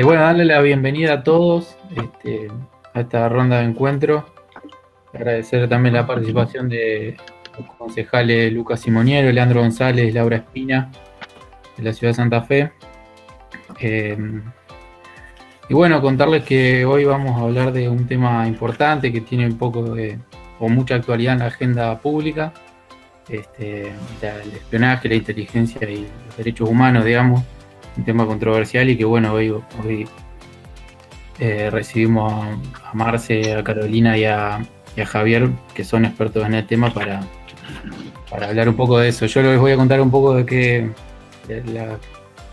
Bueno, darle la bienvenida a todos a esta ronda de encuentro. Agradecer también la participación de los concejales Lucas Simoniero, Leandro González, Laura Espina, de la ciudad de Santa Fe. Y bueno, contarles que hoy vamos a hablar de un tema importante que tiene un poco o mucha actualidad en la agenda pública. El espionaje, la inteligencia y los derechos humanos, digamos, un tema controversial y que bueno, hoy recibimos a Marce, a Carolina y a Javier, que son expertos en el tema, para hablar un poco de eso. Yo les voy a contar un poco de la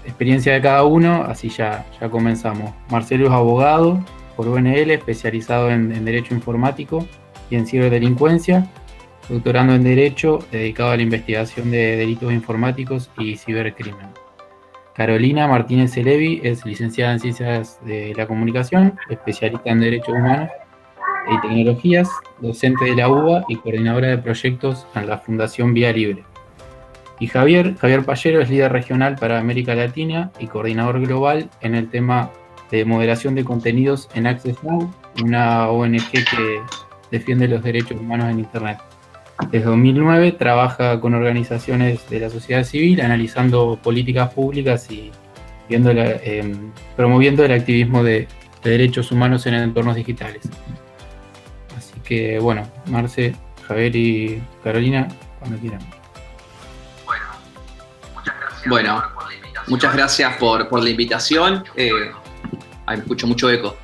experiencia de cada uno, así ya comenzamos. Marcelo es abogado por UNL, especializado en Derecho Informático y en Ciberdelincuencia, doctorando en Derecho, dedicado a la investigación de delitos informáticos y cibercrimen. Carolina Martínez Elevi es licenciada en Ciencias de la Comunicación, especialista en Derechos Humanos y Tecnologías, docente de la UBA y coordinadora de proyectos en la Fundación Vía Libre. Y Javier Pallero es líder regional para América Latina y coordinador global en el tema de moderación de contenidos en Access Now, una ONG que defiende los derechos humanos en Internet. Desde 2009 trabaja con organizaciones de la sociedad civil, analizando políticas públicas y promoviendo el activismo de derechos humanos en entornos digitales. Así que bueno, Marce, Javier y Carolina, cuando quieran. Bueno, muchas gracias por la invitación. Me escucho mucho eco.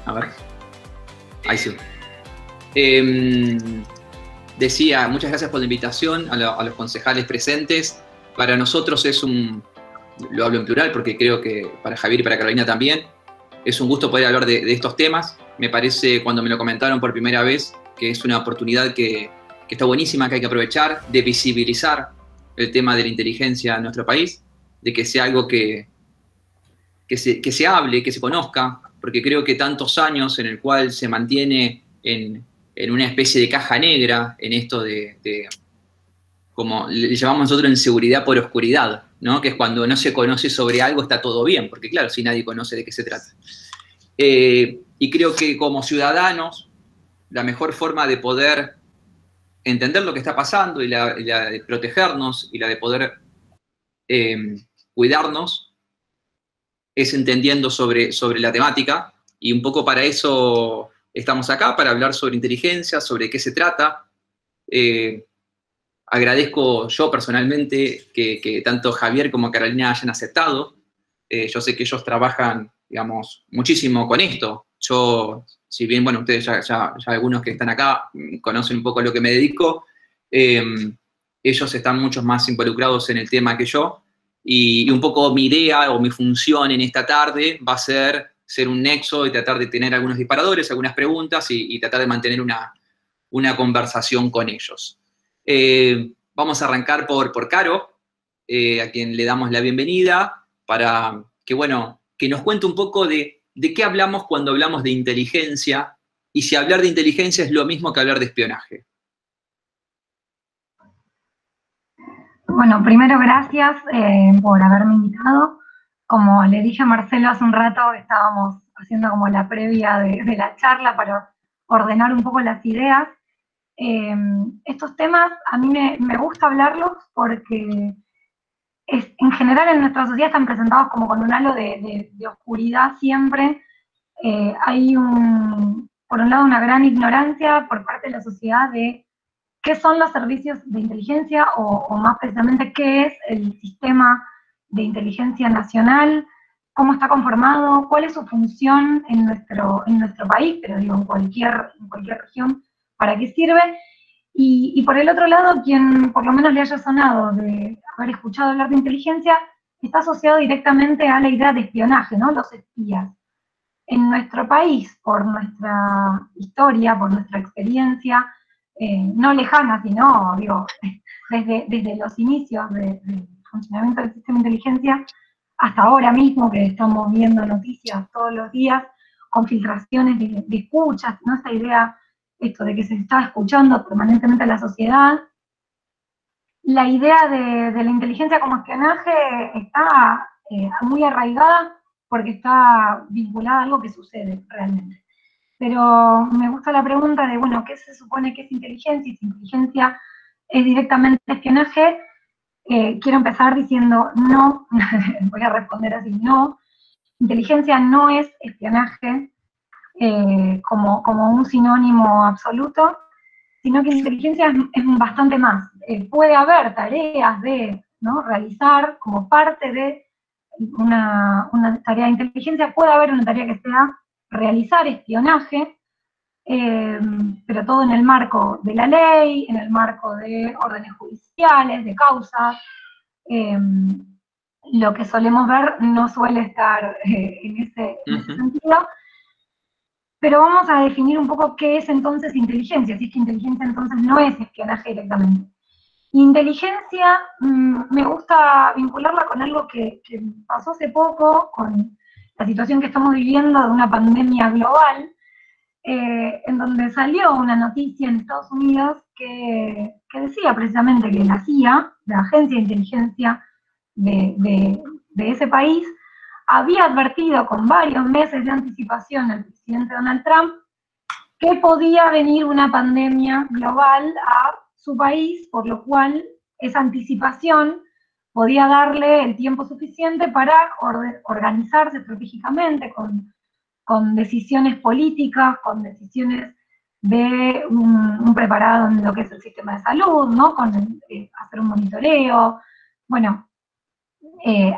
A ver. Ahí sí. Decía, muchas gracias por la invitación a los concejales presentes. Para nosotros lo hablo en plural porque creo que para Javier y para Carolina también, es un gusto poder hablar de estos temas. Me parece, cuando me lo comentaron por primera vez, que es una oportunidad que está buenísima, que hay que aprovechar, de visibilizar el tema de la inteligencia en nuestro país, de que sea algo que se hable, que se conozca, porque creo que tantos años en el cual se mantiene en una especie de caja negra, en esto de como le llamamos nosotros, en seguridad por oscuridad, ¿no? Que es cuando no se conoce sobre algo está todo bien, porque claro, si nadie conoce de qué se trata. Y creo que como ciudadanos, la mejor forma de poder entender lo que está pasando y la de protegernos y la de poder cuidarnos es entendiendo sobre la temática, y un poco para eso estamos acá, para hablar sobre inteligencia, sobre qué se trata. Agradezco yo personalmente que tanto Javier como Carolina hayan aceptado. Yo sé que ellos trabajan, digamos, muchísimo con esto. Yo, si bien, bueno, ustedes ya algunos que están acá conocen un poco a lo que me dedico, ellos están mucho más involucrados en el tema que yo, y un poco mi idea o mi función en esta tarde va a ser un nexo y tratar de tener algunos disparadores, algunas preguntas y tratar de mantener una conversación con ellos. Vamos a arrancar por Caro, a quien le damos la bienvenida, para que nos cuente un poco de qué hablamos cuando hablamos de inteligencia, y si hablar de inteligencia es lo mismo que hablar de espionaje. Bueno, primero gracias por haberme invitado. Como le dije a Marcelo hace un rato, estábamos haciendo como la previa de la charla para ordenar un poco las ideas. Estos temas a mí me gusta hablarlos porque en general en nuestra sociedad están presentados como con un halo de oscuridad siempre. Hay por un lado una gran ignorancia por parte de la sociedad de qué son los servicios de inteligencia o más precisamente qué es el sistema de inteligencia nacional, cómo está conformado, cuál es su función en nuestro país, pero digo en cualquier región, para qué sirve. Y por el otro lado, quien por lo menos le haya sonado de haber escuchado hablar de inteligencia, está asociado directamente a la idea de espionaje, ¿no? Los espías. En nuestro país, por nuestra historia, por nuestra experiencia, no lejana, sino, digo, desde los inicios del funcionamiento del sistema de inteligencia hasta ahora mismo, que estamos viendo noticias todos los días, con filtraciones de escuchas, ¿no? Esta idea, esto de que se está escuchando permanentemente a la sociedad. La idea de la inteligencia como espionaje está muy arraigada porque está vinculada a algo que sucede realmente. Pero me gusta la pregunta de, bueno, ¿qué se supone que es inteligencia? Y si inteligencia es directamente espionaje, quiero empezar diciendo no, voy a responder así, no. Inteligencia no es espionaje como un sinónimo absoluto, sino que inteligencia es bastante más. Puede haber tareas de, ¿no?, realizar como parte de una tarea de inteligencia, puede haber una tarea que sea realizar espionaje, pero todo en el marco de la ley, en el marco de órdenes judiciales, de causas. Lo que solemos ver no suele estar en ese sentido. Pero vamos a definir un poco qué es entonces inteligencia, si es que inteligencia entonces no es espionaje directamente. Inteligencia, me gusta vincularla con algo que pasó hace poco, con la situación que estamos viviendo de una pandemia global, en donde salió una noticia en Estados Unidos que decía precisamente que la CIA, la agencia de inteligencia de ese país, había advertido con varios meses de anticipación al presidente Donald Trump que podía venir una pandemia global a su país, por lo cual esa anticipación podía darle el tiempo suficiente para organizarse estratégicamente con decisiones políticas, con decisiones de un preparado en lo que es el sistema de salud, ¿no?, con hacer un monitoreo. Bueno,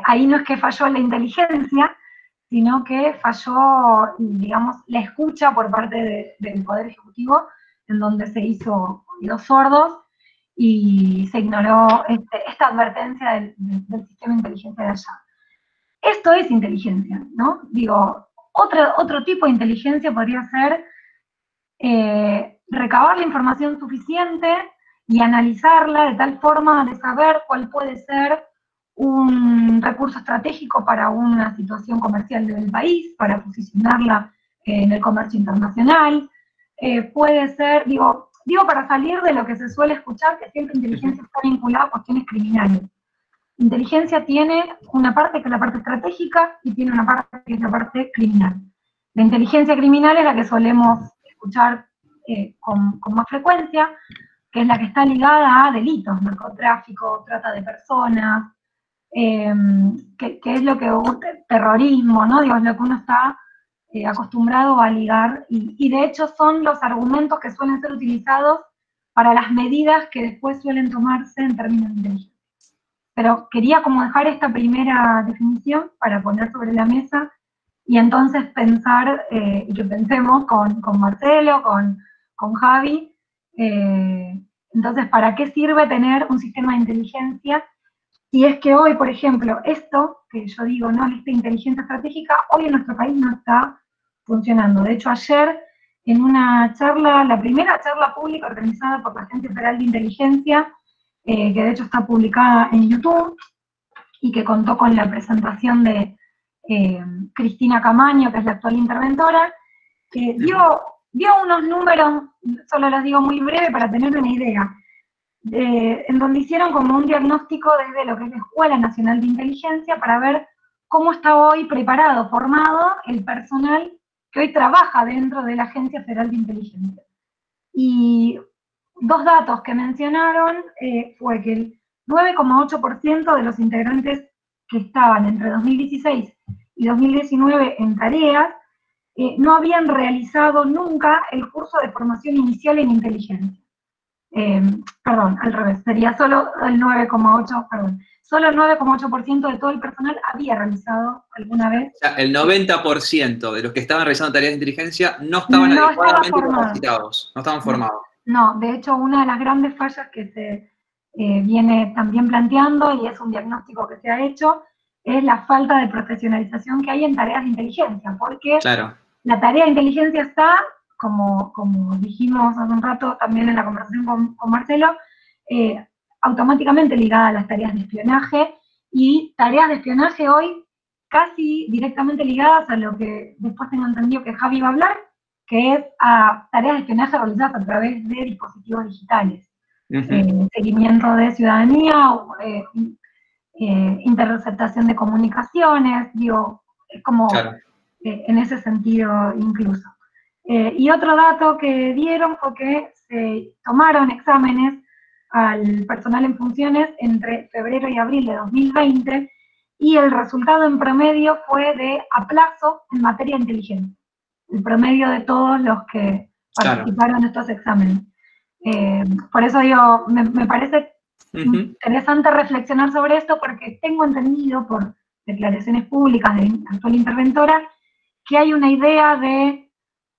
ahí no es que falló la inteligencia, sino que falló, digamos, la escucha por parte del Poder Ejecutivo, en donde se hizo oídos sordos y se ignoró esta advertencia del sistema de inteligencia de allá. Esto es inteligencia, ¿no? Digo, otro tipo de inteligencia podría ser recabar la información suficiente y analizarla de tal forma de saber cuál puede ser un recurso estratégico para una situación comercial del país, para posicionarla en el comercio internacional. Puede ser, digo, para salir de lo que se suele escuchar, que siempre inteligencia está vinculada a cuestiones criminales. Inteligencia tiene una parte que es la parte estratégica y tiene una parte que es la parte criminal. La inteligencia criminal es la que solemos escuchar con más frecuencia, que es la que está ligada a delitos, narcotráfico, trata de personas, que es lo que terrorismo, ¿no? Digo, es lo que uno está acostumbrado a ligar, y de hecho son los argumentos que suelen ser utilizados para las medidas que después suelen tomarse en términos de inteligencia. Pero quería como dejar esta primera definición para poner sobre la mesa y entonces pensar, y que pensemos con Marcelo, con Javi, entonces, ¿para qué sirve tener un sistema de inteligencia? Si es que hoy, por ejemplo, esto, que yo digo, ¿no?, esta inteligencia estratégica, hoy en nuestro país no está funcionando. De hecho, ayer, en una charla, la primera charla pública organizada por la Agencia Federal de Inteligencia, que de hecho está publicada en YouTube, y que contó con la presentación de Cristina Camaño, que es la actual interventora, que dio unos números, solo los digo muy breve para tener una idea, en donde hicieron como un diagnóstico desde lo que es la Escuela Nacional de Inteligencia para ver cómo está hoy preparado, formado el personal que hoy trabaja dentro de la Agencia Federal de Inteligencia. Y dos datos que mencionaron fue que el 9,8% de los integrantes que estaban entre 2016 y 2019 en tareas no habían realizado nunca el curso de formación inicial en inteligencia. Perdón, al revés, sería solo el 9,8%, perdón. Solo el 9,8% de todo el personal había realizado alguna vez. O sea, el 90% de los que estaban realizando tareas de inteligencia no estaban adecuadamente capacitados, no estaban formados. No, de hecho, una de las grandes fallas que se viene también planteando, y es un diagnóstico que se ha hecho, es la falta de profesionalización que hay en tareas de inteligencia, porque claro, la tarea de inteligencia está, como dijimos hace un rato también en la conversación con Marcelo, automáticamente ligada a las tareas de espionaje, y tareas de espionaje hoy casi directamente ligadas a lo que después tengo entendido que Javi va a hablar, que es a tareas de espionaje realizadas a través de dispositivos digitales. Seguimiento de ciudadanía, interceptación de comunicaciones, digo, es como Claro. en ese sentido incluso. Y otro dato que dieron fue que se tomaron exámenes al personal en funciones entre febrero y abril de 2020 y el resultado en promedio fue de aplazo en materia de inteligencia. El promedio de todos los que participaron en estos exámenes. Por eso digo, me parece interesante reflexionar sobre esto porque tengo entendido por declaraciones públicas de la actual interventora que hay una idea de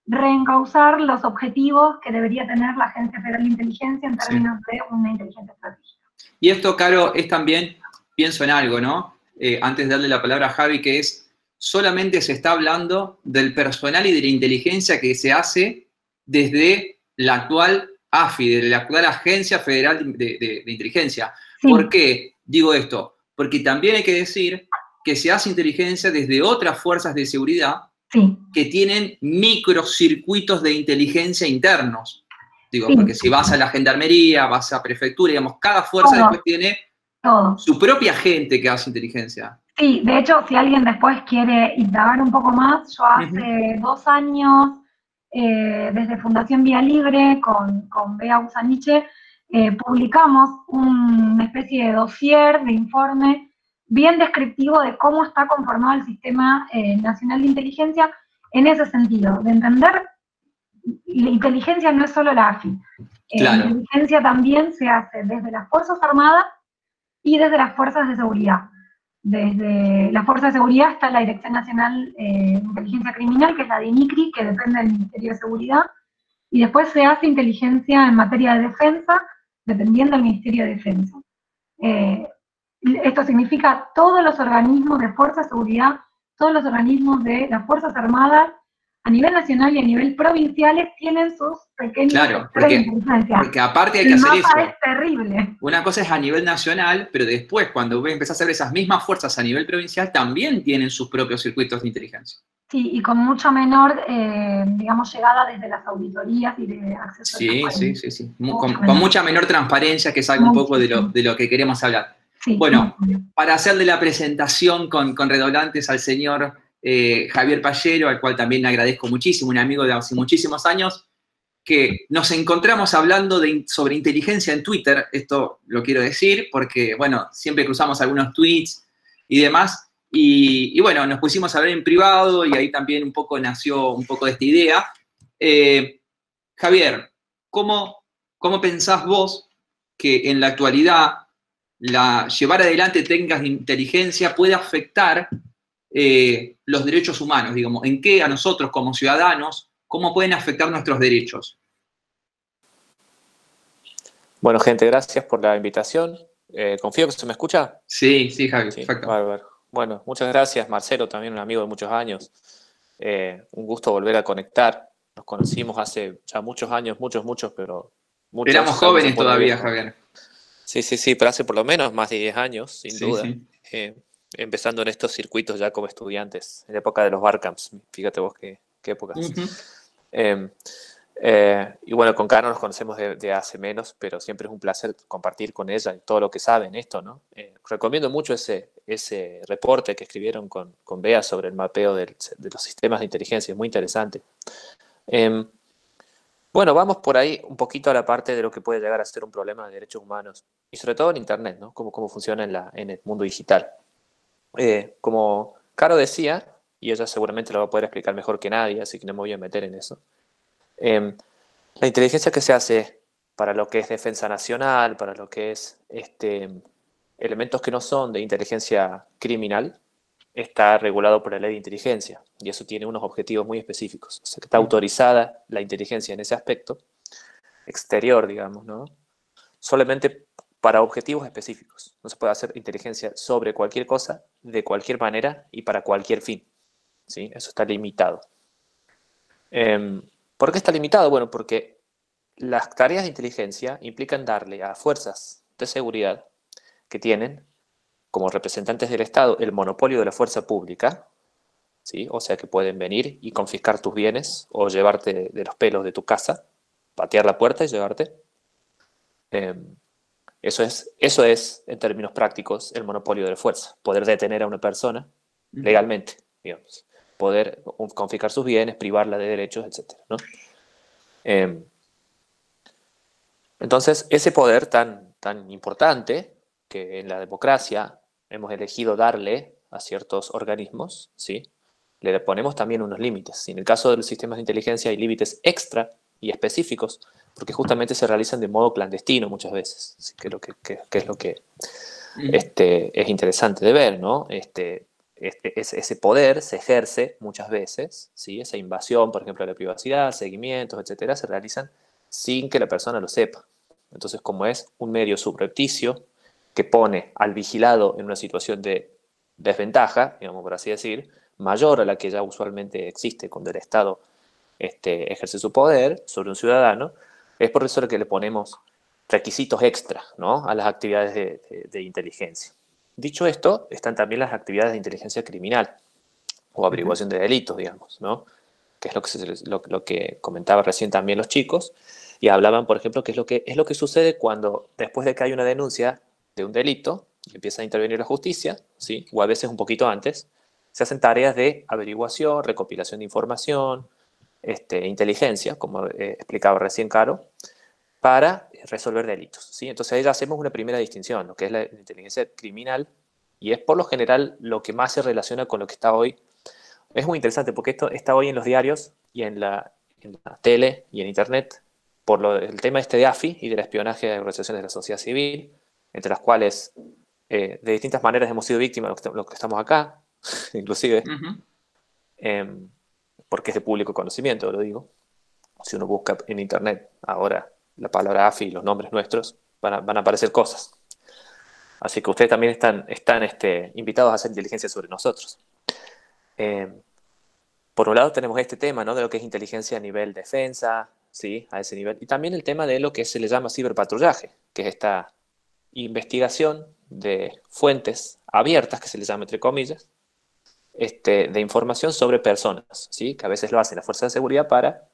reencauzar los objetivos que debería tener la Agencia Federal de Inteligencia en términos de una inteligencia estratégica. Y esto, Caro, es también, pienso en algo, ¿no? Antes de darle la palabra a Javi, que es, solamente se está hablando del personal y de la inteligencia que se hace desde la actual AFI, de la actual Agencia Federal de Inteligencia. Sí. ¿Por qué digo esto? Porque también hay que decir que se hace inteligencia desde otras fuerzas de seguridad sí. que tienen microcircuitos de inteligencia internos. Digo, sí. Porque si vas a la gendarmería, vas a prefectura, digamos, cada fuerza después tiene su propia gente que hace inteligencia. Sí, de hecho, si alguien después quiere indagar un poco más, yo hace 2 años, desde Fundación Vía Libre, con Bea Usaniche, publicamos una especie de dossier, de informe, bien descriptivo de cómo está conformado el Sistema Nacional de Inteligencia en ese sentido, de entender la inteligencia no es solo la AFI. Claro. La inteligencia también se hace desde las Fuerzas Armadas y desde las Fuerzas de Seguridad. Desde la Fuerza de Seguridad está la Dirección Nacional de Inteligencia Criminal, que es la DINICRI, que depende del Ministerio de Seguridad, y después se hace inteligencia en materia de defensa, dependiendo del Ministerio de Defensa. Esto significa todos los organismos de Fuerza de Seguridad, todos los organismos de las Fuerzas Armadas, a nivel nacional y a nivel provinciales, tienen sus pequeños sectores de inteligencia. Porque aparte hay que hacer eso. Es terrible. Una cosa es a nivel nacional, pero después, cuando empezás a hacer esas mismas fuerzas a nivel provincial, también tienen sus propios circuitos de inteligencia. Sí, y con mucha menor, digamos, llegada desde las auditorías y de acceso a sí. Con mucha menor transparencia, que es algo un poco de lo que queremos hablar. Sí, bueno, para hacerle la presentación con redoblantes al señor Javier Pallero, al cual también le agradezco muchísimo, un amigo de hace muchísimos años, que nos encontramos hablando sobre inteligencia en Twitter. Esto lo quiero decir porque, bueno, siempre cruzamos algunos tweets y demás, y bueno, nos pusimos a ver en privado y ahí también un poco nació un poco de esta idea. Javier, ¿cómo pensás vos que en la actualidad llevar adelante técnicas de inteligencia puede afectar los derechos humanos? Digamos, ¿en qué a nosotros como ciudadanos, cómo pueden afectar nuestros derechos? Bueno, gente, gracias por la invitación. Confío que se me escucha. Sí, Javi, sí, perfecto. Bárbaro. Bueno, muchas gracias, Marcelo, también un amigo de muchos años. Un gusto volver a conectar. Nos conocimos hace ya muchos años, muchos, pero... Éramos jóvenes todavía, Javier. Sí, pero hace por lo menos más de 10 años, sin duda. Sí. Empezando en estos circuitos ya como estudiantes, en la época de los barcamps. Fíjate vos qué épocas. Y bueno, con Caro nos conocemos de hace menos, pero siempre es un placer compartir con ella todo lo que sabe en esto, ¿no? Recomiendo mucho ese reporte que escribieron con Bea sobre el mapeo de los sistemas de inteligencia, es muy interesante. Bueno, vamos por ahí un poquito a la parte de lo que puede llegar a ser un problema de derechos humanos, y sobre todo en Internet, ¿no? Cómo funciona en el mundo digital. Como Caro decía, y ella seguramente lo va a poder explicar mejor que nadie, así que no me voy a meter en eso. La inteligencia que se hace para lo que es defensa nacional, para lo que es elementos que no son de inteligencia criminal, está regulado por la ley de inteligencia, y eso tiene unos objetivos muy específicos. O sea, que está autorizada la inteligencia en ese aspecto exterior, digamos, ¿no? Solamente para objetivos específicos. No se puede hacer inteligencia sobre cualquier cosa, de cualquier manera y para cualquier fin, ¿sí? Eso está limitado. ¿Por qué está limitado? Bueno, porque las tareas de inteligencia implican darle a fuerzas de seguridad que tienen, como representantes del Estado, el monopolio de la fuerza pública, ¿sí? O sea que pueden venir y confiscar tus bienes o llevarte de los pelos de tu casa, patear la puerta y llevarte. Eso es, en términos prácticos, el monopolio de la fuerza. Poder detener a una persona legalmente, digamos. Poder confiscar sus bienes, privarla de derechos, etc., ¿no? Entonces, ese poder tan importante que en la democracia hemos elegido darle a ciertos organismos, ¿sí? Le ponemos también unos límites. En el caso de los sistemas de inteligencia hay límites extra y específicos, porque justamente se realizan de modo clandestino muchas veces, ¿sí? Que es lo que es interesante de ver, ¿no? Ese poder se ejerce muchas veces, ¿sí? Esa invasión, por ejemplo, de la privacidad, seguimientos, etcétera, se realizan sin que la persona lo sepa. Entonces, como es un medio subrepticio que pone al vigilado en una situación de desventaja, digamos por así decir, mayor a la que ya usualmente existe cuando el Estado ejerce su poder sobre un ciudadano, es por eso que le ponemos requisitos extra, ¿no?, a las actividades de inteligencia. Dicho esto, están también las actividades de inteligencia criminal o averiguación de delitos, digamos, ¿no?, que es lo que comentaba recién también los chicos, y hablaban, por ejemplo, que es lo que sucede cuando, después de que hay una denuncia de un delito, empieza a intervenir la justicia, ¿sí?, o a veces un poquito antes, se hacen tareas de averiguación, recopilación de información, inteligencia, como explicaba recién Caro, para resolver delitos, ¿sí? Entonces ahí ya hacemos una primera distinción, lo que es la inteligencia criminal, y es por lo general lo que más se relaciona con lo que está hoy. Es muy interesante porque esto está hoy en los diarios y en la tele y en internet por el tema de AFI y del espionaje de organizaciones de la sociedad civil, entre las cuales de distintas maneras hemos sido víctimas de los que estamos acá, inclusive, porque es de público conocimiento, lo digo. Si uno busca en internet ahora la palabra AFI y los nombres nuestros, van a aparecer cosas. Así que ustedes también están invitados a hacer inteligencia sobre nosotros. Por un lado tenemos este tema, ¿no?, de lo que es inteligencia a nivel defensa, ¿sí?, a ese nivel, y también el tema de lo que se le llama ciberpatrullaje, que es esta investigación de fuentes abiertas, que se les llama entre comillas, de información sobre personas, ¿sí?, que a veces lo hacen las fuerzas de seguridad para,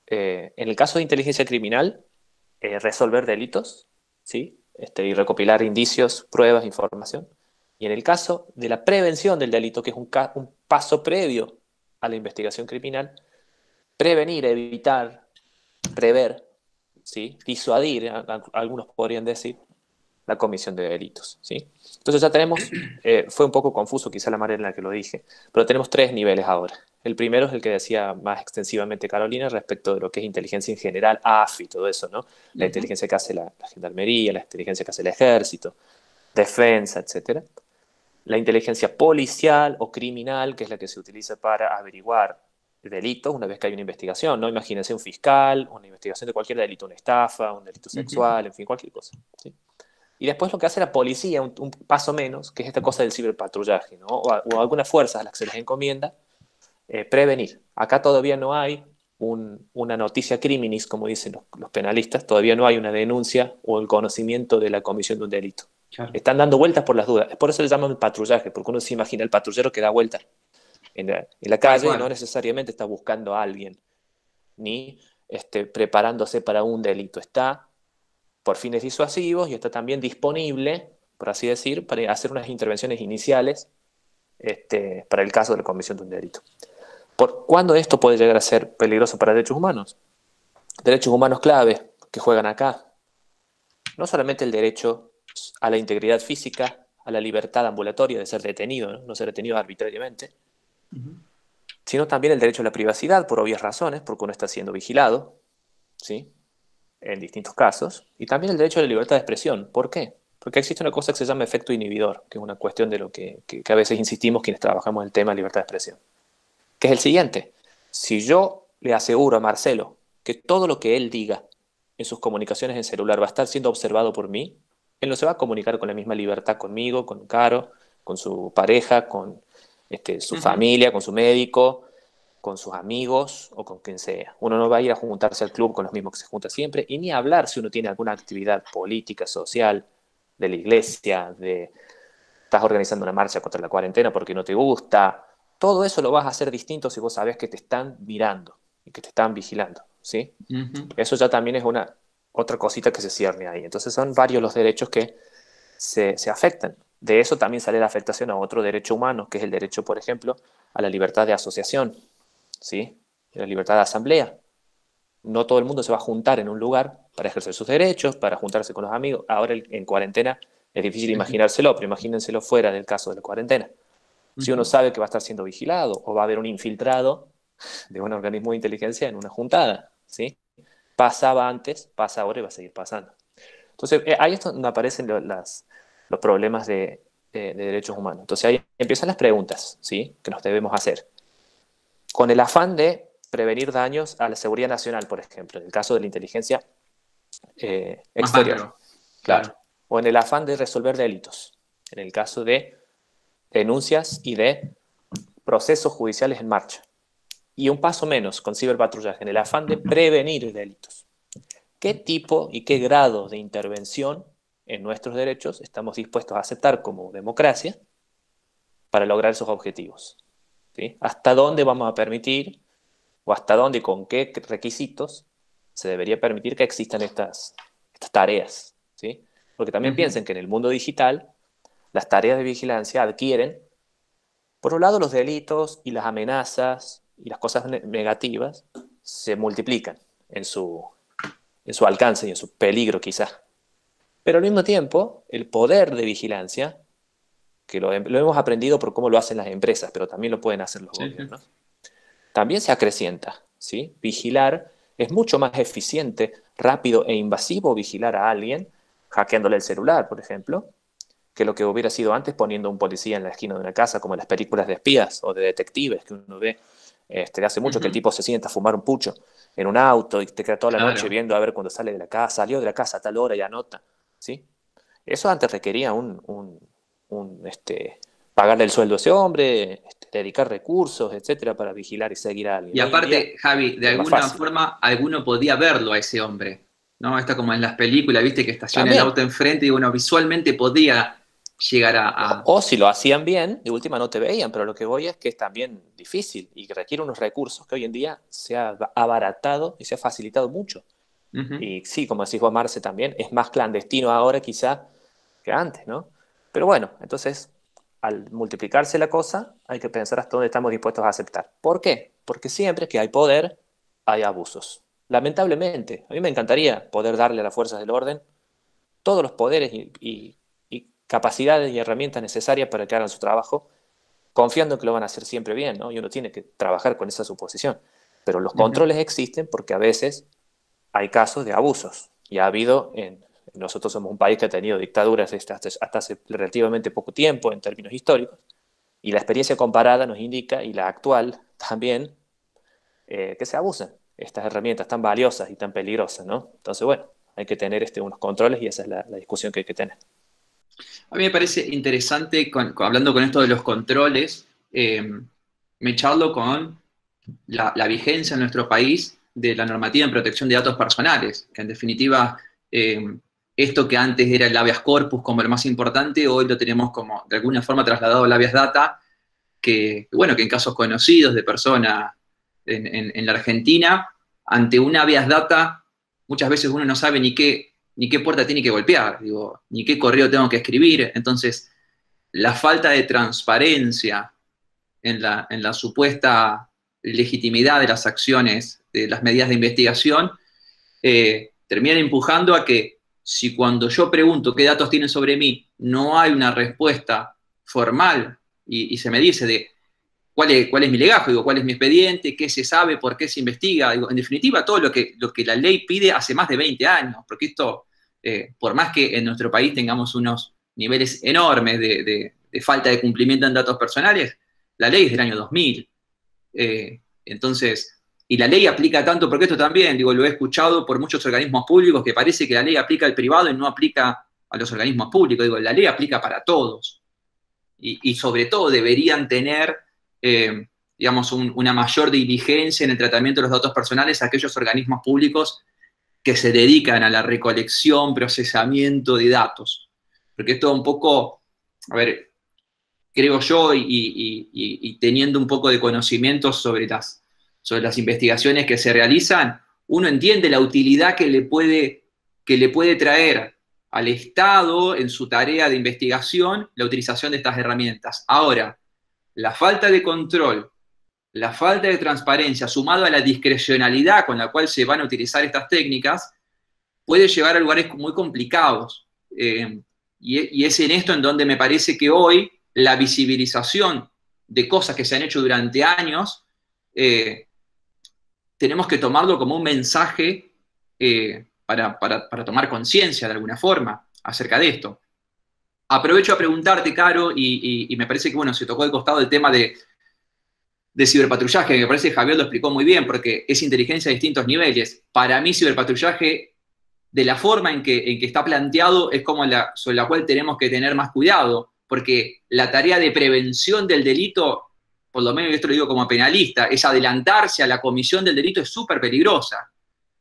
en el caso de inteligencia criminal, resolver delitos, ¿sí?, y recopilar indicios, pruebas, información. Y en el caso de la prevención del delito, que es un paso previo a la investigación criminal, prevenir, evitar, prever, ¿sí?, disuadir, algunos podrían decir, la comisión de delitos, ¿sí? Entonces ya tenemos, fue un poco confuso quizá la manera en la que lo dije, pero tenemos 3 niveles ahora. El primero es el que decía más extensivamente Carolina respecto de lo que es inteligencia en general, AFI, todo eso, ¿no? La inteligencia que hace la gendarmería, la inteligencia que hace el ejército, defensa, etc. La inteligencia policial o criminal, que es la que se utiliza para averiguar delitos una vez que hay una investigación, ¿no? Imagínense un fiscal, una investigación de cualquier delito, una estafa, un delito sexual, en fin, cualquier cosa, ¿sí? Y después lo que hace la policía, un paso menos, que es esta cosa del ciberpatrullaje, ¿no?, o algunas fuerzas a las que se les encomienda prevenir. Acá todavía no hay una noticia criminis, como dicen los penalistas, todavía no hay una denuncia o el conocimiento de la comisión de un delito. Claro. Están dando vueltas por las dudas. Por eso le llaman patrullaje, porque uno se imagina el patrullero que da vueltas en la calle y no necesariamente está buscando a alguien, ni preparándose para un delito. Está por fines disuasivos y está también disponible, por así decir, para hacer unas intervenciones iniciales para el caso de la comisión de un delito. ¿Cuándo esto puede llegar a ser peligroso para derechos humanos? Derechos humanos clave que juegan acá. No solamente el derecho a la integridad física, a la libertad ambulatoria de ser detenido, no ser detenido arbitrariamente, sino también el derecho a la privacidad, por obvias razones, porque uno está siendo vigilado, ¿sí?, en distintos casos, y también el derecho a la libertad de expresión. ¿Por qué? Porque existe una cosa que se llama efecto inhibidor, que es una cuestión de lo que a veces insistimos quienes trabajamos en el tema de libertad de expresión, que es el siguiente: si yo le aseguro a Marcelo que todo lo que él diga en sus comunicaciones en celular va a estar siendo observado por mí, él no se va a comunicar con la misma libertad conmigo, con Caro, con su pareja, con su familia, con su médico, con sus amigos o con quien sea. Uno no va a ir a juntarse al club con los mismos que se junta siempre, y ni hablar si uno tiene alguna actividad política, social, de la iglesia, estás organizando una marcha contra la cuarentena porque no te gusta. Todo eso lo vas a hacer distinto si vos sabés que te están mirando y que te están vigilando, ¿sí? Eso ya también es otra cosita que se cierne ahí. Entonces son varios los derechos que se afectan. De eso también sale la afectación a otro derecho humano, que es el derecho, por ejemplo, a la libertad de asociación, ¿sí? La libertad de asamblea. No todo el mundo se va a juntar en un lugar para ejercer sus derechos, para juntarse con los amigos. Ahora en cuarentena es difícil imaginárselo, pero imagínenselo fuera del caso de la cuarentena. Si uno sabe que va a estar siendo vigilado o va a haber un infiltrado de un organismo de inteligencia en una juntada, ¿sí? Pasaba antes, pasa ahora y va a seguir pasando. Entonces, ahí es donde aparecen los problemas de derechos humanos. Entonces, ahí empiezan las preguntas, ¿sí? Que nos debemos hacer. Con el afán de prevenir daños a la seguridad nacional, por ejemplo, en el caso de la inteligencia exterior. Claro. O en el afán de resolver delitos, en el caso de denuncias y de procesos judiciales en marcha. Y un paso menos con ciberpatrullaje, en el afán de prevenir delitos. ¿Qué tipo y qué grado de intervención en nuestros derechos estamos dispuestos a aceptar como democracia para lograr esos objetivos? ¿Sí? ¿Hasta dónde vamos a permitir o hasta dónde y con qué requisitos se debería permitir que existan estas tareas? ¿Sí? Porque también piensen que en el mundo digital las tareas de vigilancia adquieren, por un lado, los delitos y las amenazas y las cosas negativas se multiplican en su alcance y en su peligro quizás. Pero al mismo tiempo, el poder de vigilancia, que lo hemos aprendido por cómo lo hacen las empresas, pero también lo pueden hacer los gobiernos, también se acrecienta, ¿sí? Vigilar es mucho más eficiente, rápido e invasivo vigilar a alguien, hackeándole el celular, por ejemplo, que lo que hubiera sido antes poniendo un policía en la esquina de una casa, como en las películas de espías o de detectives que uno ve. Hace mucho que el tipo se sienta a fumar un pucho en un auto y te queda toda la noche viendo a ver cuando sale de la casa, salió de la casa a tal hora y anota, ¿sí? Eso antes requería pagarle el sueldo a ese hombre, dedicar recursos, etcétera, para vigilar y seguir a alguien. Y aparte, Javi, de alguna forma, alguno podía verlo a ese hombre, ¿no? Está como en las películas, viste, que estaciona el auto enfrente y uno visualmente podía llegar a... O si lo hacían bien, de última no te veían, pero lo que voy es que es también difícil y que requiere unos recursos que hoy en día se ha abaratado y se ha facilitado mucho. Y sí, como decís vos, Marce, también es más clandestino ahora quizá que antes, ¿no? Pero bueno, entonces, al multiplicarse la cosa, hay que pensar hasta dónde estamos dispuestos a aceptar. ¿Por qué? Porque siempre que hay poder, hay abusos. Lamentablemente, a mí me encantaría poder darle a las fuerzas del orden todos los poderes y capacidades y herramientas necesarias para que hagan su trabajo, confiando en que lo van a hacer siempre bien, ¿no? Y uno tiene que trabajar con esa suposición. Pero los controles existen porque a veces hay casos de abusos. Y ha habido, nosotros somos un país que ha tenido dictaduras hasta hace relativamente poco tiempo en términos históricos, y la experiencia comparada nos indica, y la actual también, que se abusan estas herramientas tan valiosas y tan peligrosas, ¿no? Entonces, bueno, hay que tener unos controles y esa es la discusión que hay que tener. A mí me parece interesante, hablando con esto de los controles, me charlo con la vigencia en nuestro país de la normativa en protección de datos personales, que en definitiva, esto que antes era el habeas corpus como lo más importante, hoy lo tenemos como de alguna forma trasladado al habeas data, que en casos conocidos de personas en la Argentina, ante un habeas data, muchas veces uno no sabe ni qué puerta tiene que golpear, ni qué correo tengo que escribir. Entonces, la falta de transparencia en la supuesta legitimidad de las acciones, de las medidas de investigación, termina empujando a que si cuando yo pregunto qué datos tienen sobre mí, no hay una respuesta formal y se me dice de cuál es mi legajo, cuál es mi expediente, qué se sabe, por qué se investiga, en definitiva todo lo que la ley pide hace más de 20 años, porque esto, por más que en nuestro país tengamos unos niveles enormes de falta de cumplimiento en datos personales, la ley es del año 2000. Entonces, y la ley aplica tanto, porque esto también, lo he escuchado por muchos organismos públicos, que parece que la ley aplica al privado y no aplica a los organismos públicos. La ley aplica para todos. Y sobre todo deberían tener, una mayor diligencia en el tratamiento de los datos personales a aquellos organismos públicos que se dedican a la recolección, procesamiento de datos. Porque esto un poco, creo yo, y teniendo un poco de conocimiento sobre las investigaciones que se realizan, uno entiende la utilidad que le puede que le puede traer al Estado en su tarea de investigación la utilización de estas herramientas. Ahora, la falta de control, la falta de transparencia, sumado a la discrecionalidad con la cual se van a utilizar estas técnicas, puede llevar a lugares muy complicados. Y es en esto en donde me parece que hoy la visibilización de cosas que se han hecho durante años, tenemos que tomarlo como un mensaje para tomar conciencia de alguna forma acerca de esto. Aprovecho a preguntarte, Caro, y me parece que, bueno, se tocó al costado el tema de ciberpatrullaje, que me parece que Javier lo explicó muy bien, porque es inteligencia a distintos niveles. Para mí, ciberpatrullaje, de la forma en que está planteado, es como sobre la cual tenemos que tener más cuidado, porque la tarea de prevención del delito, por lo menos esto lo digo como penalista, es adelantarse a la comisión del delito, es súper peligrosa.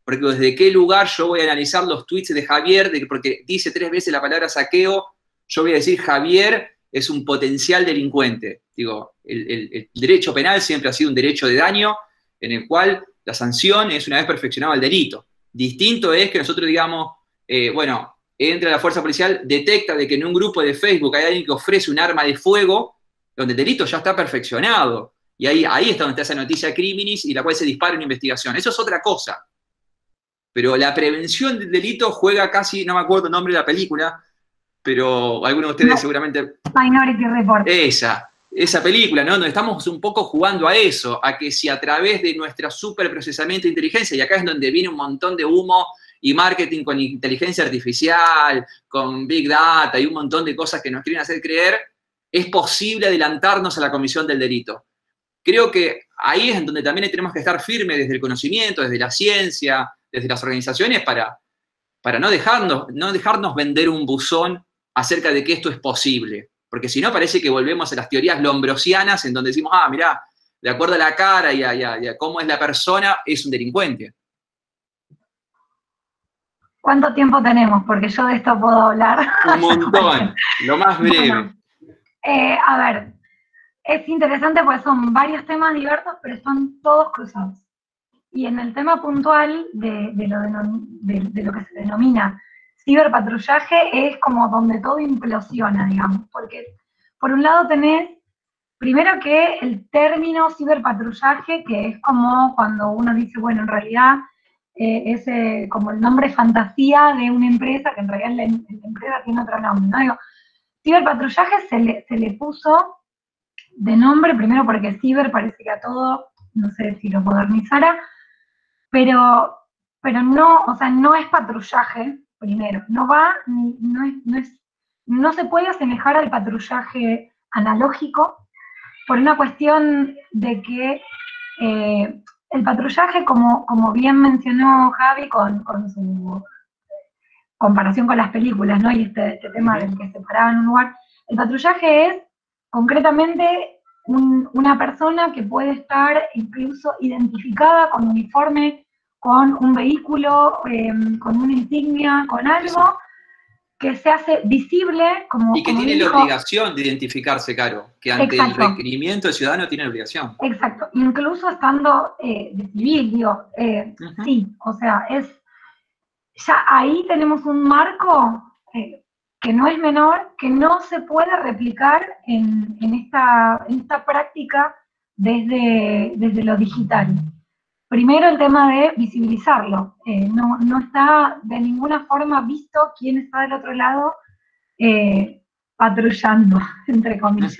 Porque desde qué lugar yo voy a analizar los tweets de Javier, porque dice 3 veces la palabra saqueo, yo voy a decir Javier es un potencial delincuente. Digo, el derecho penal siempre ha sido un derecho de daño en el cual la sanción es una vez perfeccionado el delito. Distinto es que nosotros digamos, bueno, entra la fuerza policial, detecta de que en un grupo de Facebook hay alguien que ofrece un arma de fuego, donde el delito ya está perfeccionado. Y ahí está donde está esa noticia criminis y la cual se dispara una investigación. Eso es otra cosa. Pero la prevención del delito juega casi, no me acuerdo el nombre de la película, pero algunos de ustedes seguramente... Minority Report. Esa película, ¿no? Donde estamos un poco jugando a eso, a que si a través de nuestra superprocesamiento de inteligencia, y acá es donde viene un montón de humo y marketing con inteligencia artificial, con Big Data y un montón de cosas que nos quieren hacer creer, es posible adelantarnos a la comisión del delito. Creo que ahí es en donde también tenemos que estar firmes desde el conocimiento, desde la ciencia, desde las organizaciones, para no dejarnos vender un buzón acerca de que esto es posible. Porque si no, parece que volvemos a las teorías lombrosianas en donde decimos, mirá, de acuerdo a la cara y a cómo es la persona, es un delincuente. ¿Cuánto tiempo tenemos? Porque yo de esto puedo hablar. Un montón, lo más breve. Bueno, a ver, es interesante porque son varios temas diversos, pero son todos cruzados. Y en el tema puntual de lo que se denomina ciberpatrullaje es como donde todo implosiona, digamos, porque por un lado tenés, primero que el término ciberpatrullaje, que es como cuando uno dice, bueno, en realidad es como el nombre fantasía de una empresa, que en realidad la empresa tiene otro nombre, ¿no? Digo, ciberpatrullaje se le puso de nombre, primero porque ciber parece que a todo, no sé si lo modernizara, pero no, o sea, no es patrullaje, primero, no se puede asemejar al patrullaje analógico por una cuestión de que el patrullaje, como bien mencionó Javi con su comparación con las películas, ¿no? Y este tema del que se paraban en un lugar, el patrullaje es concretamente una persona que puede estar incluso identificada con uniforme, con un vehículo, con una insignia, con algo que se hace visible. Y que tiene la obligación de identificarse, Caro, que ante el requerimiento del ciudadano tiene la obligación. Exacto, incluso estando de civil, digo, sí, o sea, ya ahí tenemos un marco que no es menor, que no se puede replicar en esta práctica desde lo digital. Primero el tema de visibilizarlo. No está de ninguna forma visto quién está del otro lado patrullando, entre comillas.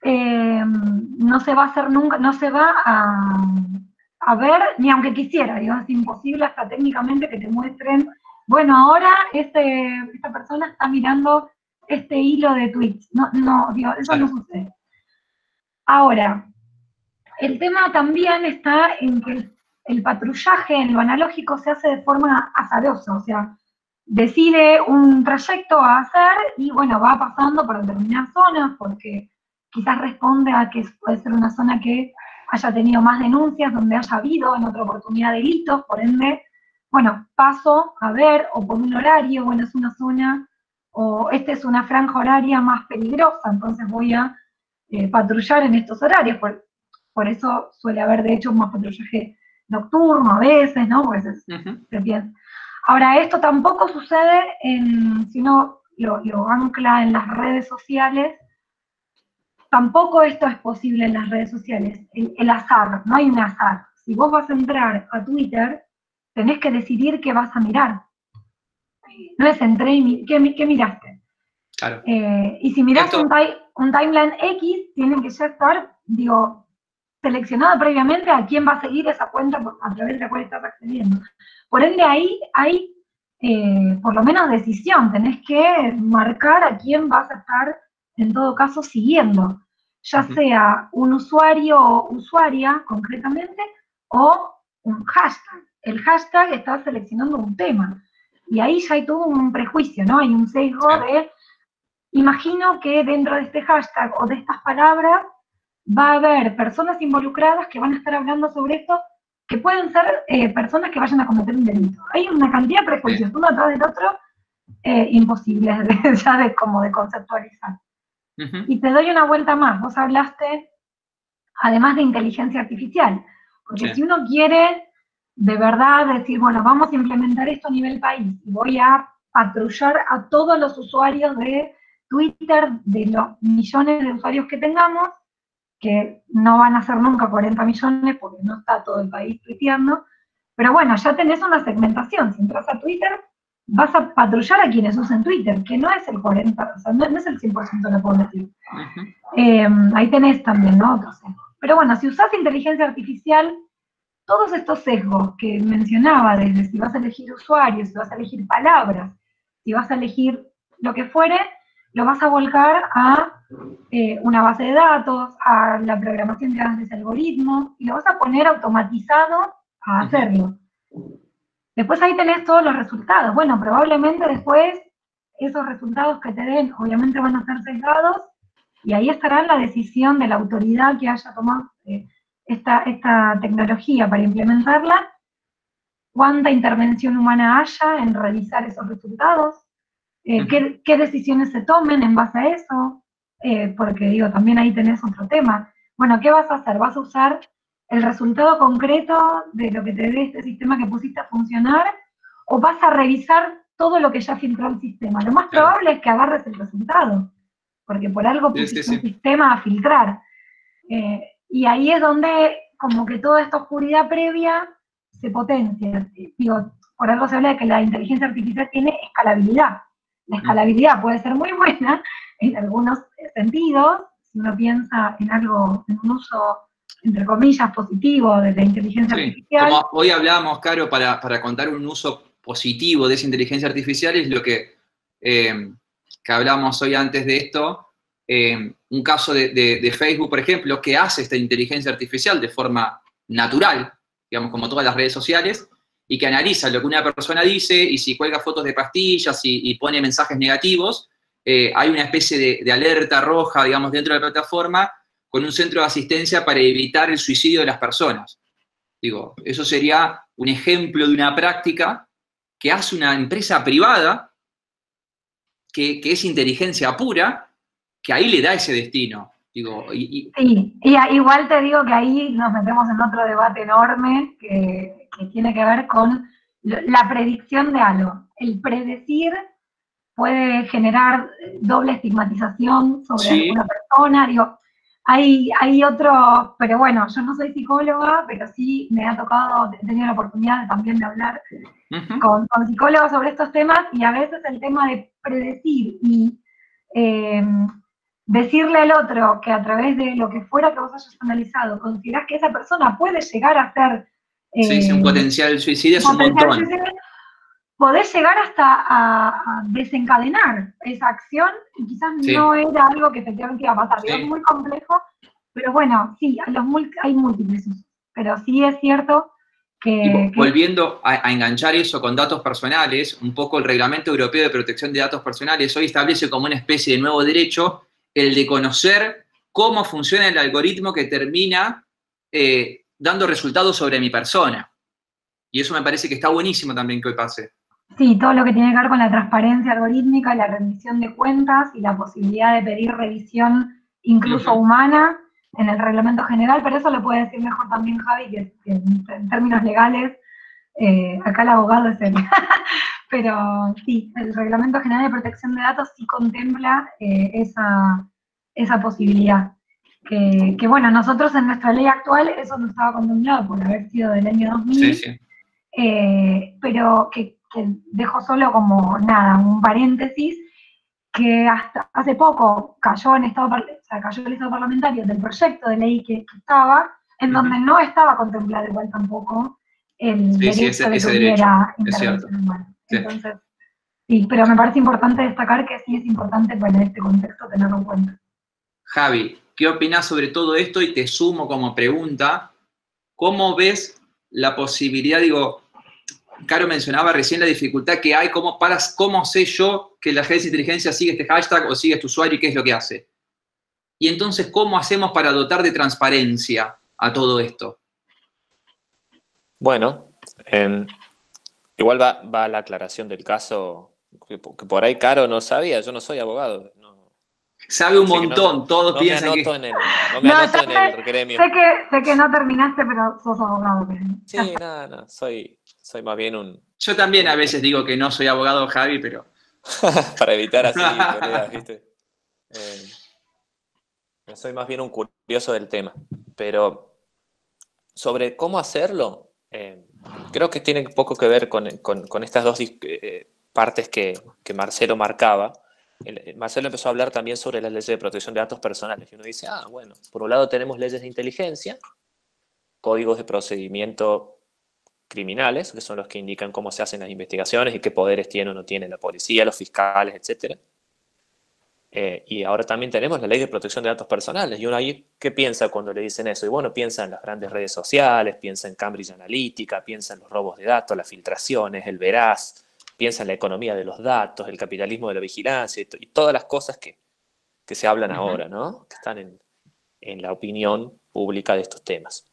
No se va a hacer nunca, no se va a ver, ni aunque quisiera, digo, es imposible hasta técnicamente que te muestren, bueno, ahora esta persona está mirando este hilo de tweets. No, digo, eso no sucede. Ahora, el tema también está en que el patrullaje en lo analógico se hace de forma azarosa, o sea, decide un trayecto a hacer y bueno, va pasando por determinadas zonas porque quizás responde a que puede ser una zona que haya tenido más denuncias, donde haya habido en otra oportunidad delitos, por ende, bueno, paso a ver, o por un horario, bueno, es una zona, o esta es una franja horaria más peligrosa, entonces voy a patrullar en estos horarios, por eso suele haber de hecho más patrullaje nocturno a veces, ¿no? Porque se piensa. Ahora, esto tampoco sucede si uno lo ancla en las redes sociales, tampoco esto es posible en las redes sociales. El azar, no hay un azar. Si vos vas a entrar a Twitter, tenés que decidir qué vas a mirar. No es entré y ¿qué miraste? Claro. Y si mirás un timeline X, tienen que ya estar, digo, seleccionado previamente a quién va a seguir esa cuenta a través de la cual estás accediendo. Por ende, ahí hay por lo menos decisión, tenés que marcar a quién vas a estar, en todo caso, siguiendo, ya sea un usuario o usuaria, concretamente, o un hashtag. El hashtag está seleccionando un tema, y ahí ya hay todo un prejuicio, ¿no? Hay un sesgo de, imagino que dentro de este hashtag o de estas palabras, va a haber personas involucradas que van a estar hablando sobre esto, que pueden ser personas que vayan a cometer un delito. Hay una cantidad de prejuicios, uno atrás del otro, imposibles ya de conceptualizar. Y te doy una vuelta más. Vos hablaste, además de inteligencia artificial, porque si uno quiere de verdad decir, bueno, vamos a implementar esto a nivel país, y voy a patrullar a todos los usuarios de Twitter, de los millones de usuarios que tengamos, que no van a ser nunca 40 millones porque no está todo el país tuiteando, pero bueno, ya tenés una segmentación. Si entras a Twitter, vas a patrullar a quienes usen Twitter, que no es el 40%, o sea, no es el 100% de la población. Ahí tenés también, ¿no? Otros sesgos. Pero bueno, si usás inteligencia artificial, todos estos sesgos que mencionaba, desde si vas a elegir usuarios, si vas a elegir palabras, si vas a elegir lo que fuere, lo vas a volcar a una base de datos, a la programación que hagas de ese algoritmo, y lo vas a poner automatizado a hacerlo. Después ahí tenés todos los resultados. Bueno, probablemente después esos resultados que te den, obviamente van a ser sesgados, y ahí estará la decisión de la autoridad que haya tomado esta tecnología para implementarla, cuánta intervención humana haya en revisar esos resultados, qué decisiones se tomen en base a eso, porque digo, también ahí tenés otro tema. Bueno, ¿qué vas a hacer? ¿Vas a usar el resultado concreto de lo que te dé este sistema que pusiste a funcionar, o vas a revisar todo lo que ya filtró el sistema? Lo más probable es que agarres el resultado, porque por algo pusiste un sistema a filtrar. Y ahí es donde como que toda esta oscuridad previa se potencia. Digo, por algo se habla de que la inteligencia artificial tiene escalabilidad. La escalabilidad puede ser muy buena en algunos sentidos, si uno piensa en algo, en un uso, entre comillas, positivo de la inteligencia artificial. Como hoy hablábamos, Caro, para contar un uso positivo de esa inteligencia artificial, es lo que hablábamos hoy antes de esto, un caso de Facebook, por ejemplo, que hace esta inteligencia artificial de forma natural, digamos, como todas las redes sociales, y que analiza lo que una persona dice, y si cuelga fotos de pastillas y pone mensajes negativos, hay una especie de alerta roja, digamos, dentro de la plataforma, con un centro de asistencia para evitar el suicidio de las personas. Digo, eso sería un ejemplo de una práctica que hace una empresa privada, que es inteligencia pura, que ahí le da ese destino. Digo, Sí, y igual te digo que ahí nos metemos en otro debate enorme que tiene que ver con la predicción de algo. El predecir puede generar doble estigmatización sobre alguna persona. Digo, hay otro, pero bueno, yo no soy psicóloga, pero sí me ha tocado, he tenido la oportunidad también de hablar con psicólogos sobre estos temas, y a veces el tema de predecir y decirle al otro que a través de lo que fuera que vos hayas analizado, considerás que esa persona puede llegar a ser... un potencial suicidio es un montón. Podés llegar hasta a desencadenar esa acción, y quizás no era algo que efectivamente iba a pasar. Es muy complejo, pero bueno, sí, hay múltiples usos. Pero sí es cierto que... Volviendo a enganchar eso con datos personales, un poco el Reglamento Europeo de Protección de Datos Personales hoy establece como una especie de nuevo derecho el de conocer cómo funciona el algoritmo que termina dando resultados sobre mi persona. Y eso me parece que está buenísimo también que hoy pase. Sí, todo lo que tiene que ver con la transparencia algorítmica, la rendición de cuentas y la posibilidad de pedir revisión incluso humana en el reglamento general, pero eso lo puede decir mejor también Javi, que en términos legales Acá el abogado es él. Pero sí, el Reglamento General de Protección de Datos sí contempla esa posibilidad. Que bueno, nosotros en nuestra ley actual eso no estaba contemplado por haber sido del año 2000, Sí. pero que dejo solo como nada, un paréntesis, que hasta hace poco cayó el estado parlamentario del proyecto de ley que estaba, en donde no estaba contemplado igual tampoco el Sí, derecho de que ese derecho, hubiera es cierto. intervención humana. Sí. Entonces, sí, pero me parece importante destacar que sí es importante en este contexto tenerlo en cuenta. Javi, ¿qué opinás sobre todo esto? Y te sumo como pregunta, ¿cómo ves la posibilidad, digo, Caro mencionaba recién la dificultad que hay, ¿cómo sé yo que la agencia de inteligencia sigue este hashtag o sigue este usuario y qué es lo que hace? Y entonces, ¿cómo hacemos para dotar de transparencia a todo esto? Bueno, igual va la aclaración del caso, que por ahí Caro no sabía, yo no soy abogado. Sabe un Así que montón, todos no me piensan anoto que... no me anoto en el gremio. Sé que no terminaste, pero sos abogado. Sí, no, soy más bien un... Yo también a veces digo que no soy abogado, Javi, pero... para evitar así peleas, ¿viste? Soy más bien un curioso del tema. Pero sobre cómo hacerlo, creo que tiene poco que ver con estas dos partes que Marcelo marcaba. Marcelo empezó a hablar también sobre las leyes de protección de datos personales. Y uno dice, bueno, por un lado tenemos leyes de inteligencia, códigos de procedimiento criminales, que son los que indican cómo se hacen las investigaciones y qué poderes tiene o no tiene la policía, los fiscales, etc. Y ahora también tenemos la ley de protección de datos personales. Y uno ahí, ¿qué piensa cuando le dicen eso? Y bueno, piensa en las grandes redes sociales, piensa en Cambridge Analytica, piensa en los robos de datos, las filtraciones, el veraz, piensa en la economía de los datos, el capitalismo de la vigilancia y todas las cosas que se hablan ahora, ¿no? Que están en la opinión pública de estos temas.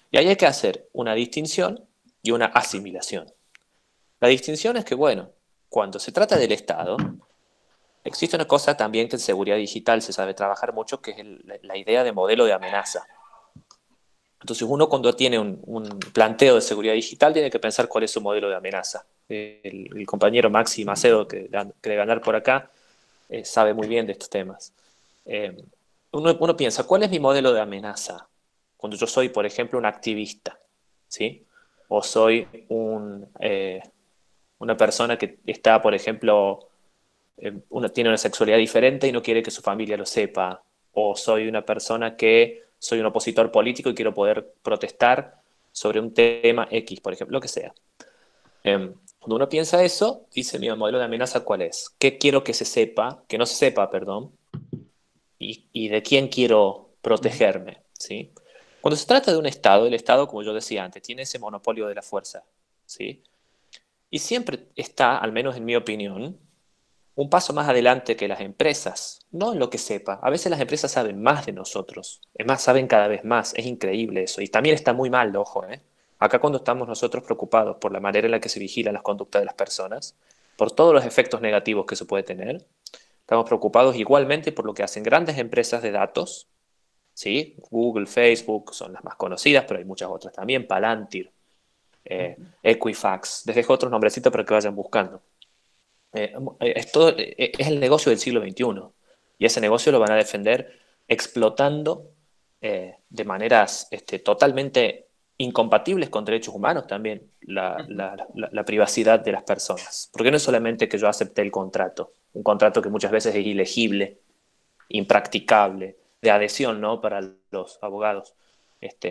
Y ahí hay que hacer una distinción y una asimilación. La distinción es que, bueno, cuando se trata del Estado, existe una cosa también que en seguridad digital se sabe trabajar mucho, que es la idea de modelo de amenaza. Entonces uno cuando tiene un planteo de seguridad digital tiene que pensar cuál es su modelo de amenaza. El compañero Maxi Macedo, que debe ganar por acá, sabe muy bien de estos temas. Uno piensa, ¿cuál es mi modelo de amenaza? Cuando yo soy, por ejemplo, un activista, ¿sí? O soy una persona que está, por ejemplo, tiene una sexualidad diferente y no quiere que su familia lo sepa. O soy una persona que soy un opositor político y quiero poder protestar sobre un tema X, por ejemplo, lo que sea. Cuando uno piensa eso, dice, mi modelo de amenaza, ¿cuál es? ¿Qué quiero que se sepa, que no se sepa, perdón? Y de quién quiero protegerme, ¿sí? Cuando se trata de un Estado, el Estado, como yo decía antes, tiene ese monopolio de la fuerza, ¿sí? Y siempre está, al menos en mi opinión, un paso más adelante que las empresas, no en lo que sepa. A veces las empresas saben más de nosotros, es más, saben cada vez más, es increíble eso. Y también está muy mal, ojo, ¿eh? Acá cuando estamos nosotros preocupados por la manera en la que se vigilan las conductas de las personas, por todos los efectos negativos que se puede tener, estamos preocupados igualmente por lo que hacen grandes empresas de datos, ¿sí? Google, Facebook son las más conocidas, pero hay muchas otras también, Palantir, Equifax, les dejo otros nombrecitos para que vayan buscando. Es el negocio del siglo XXI y ese negocio lo van a defender explotando de maneras totalmente incompatibles con derechos humanos también la privacidad de las personas. Porque no es solamente que yo acepté el contrato, un contrato que muchas veces es ilegible, impracticable, de adhesión, ¿no? Para los abogados,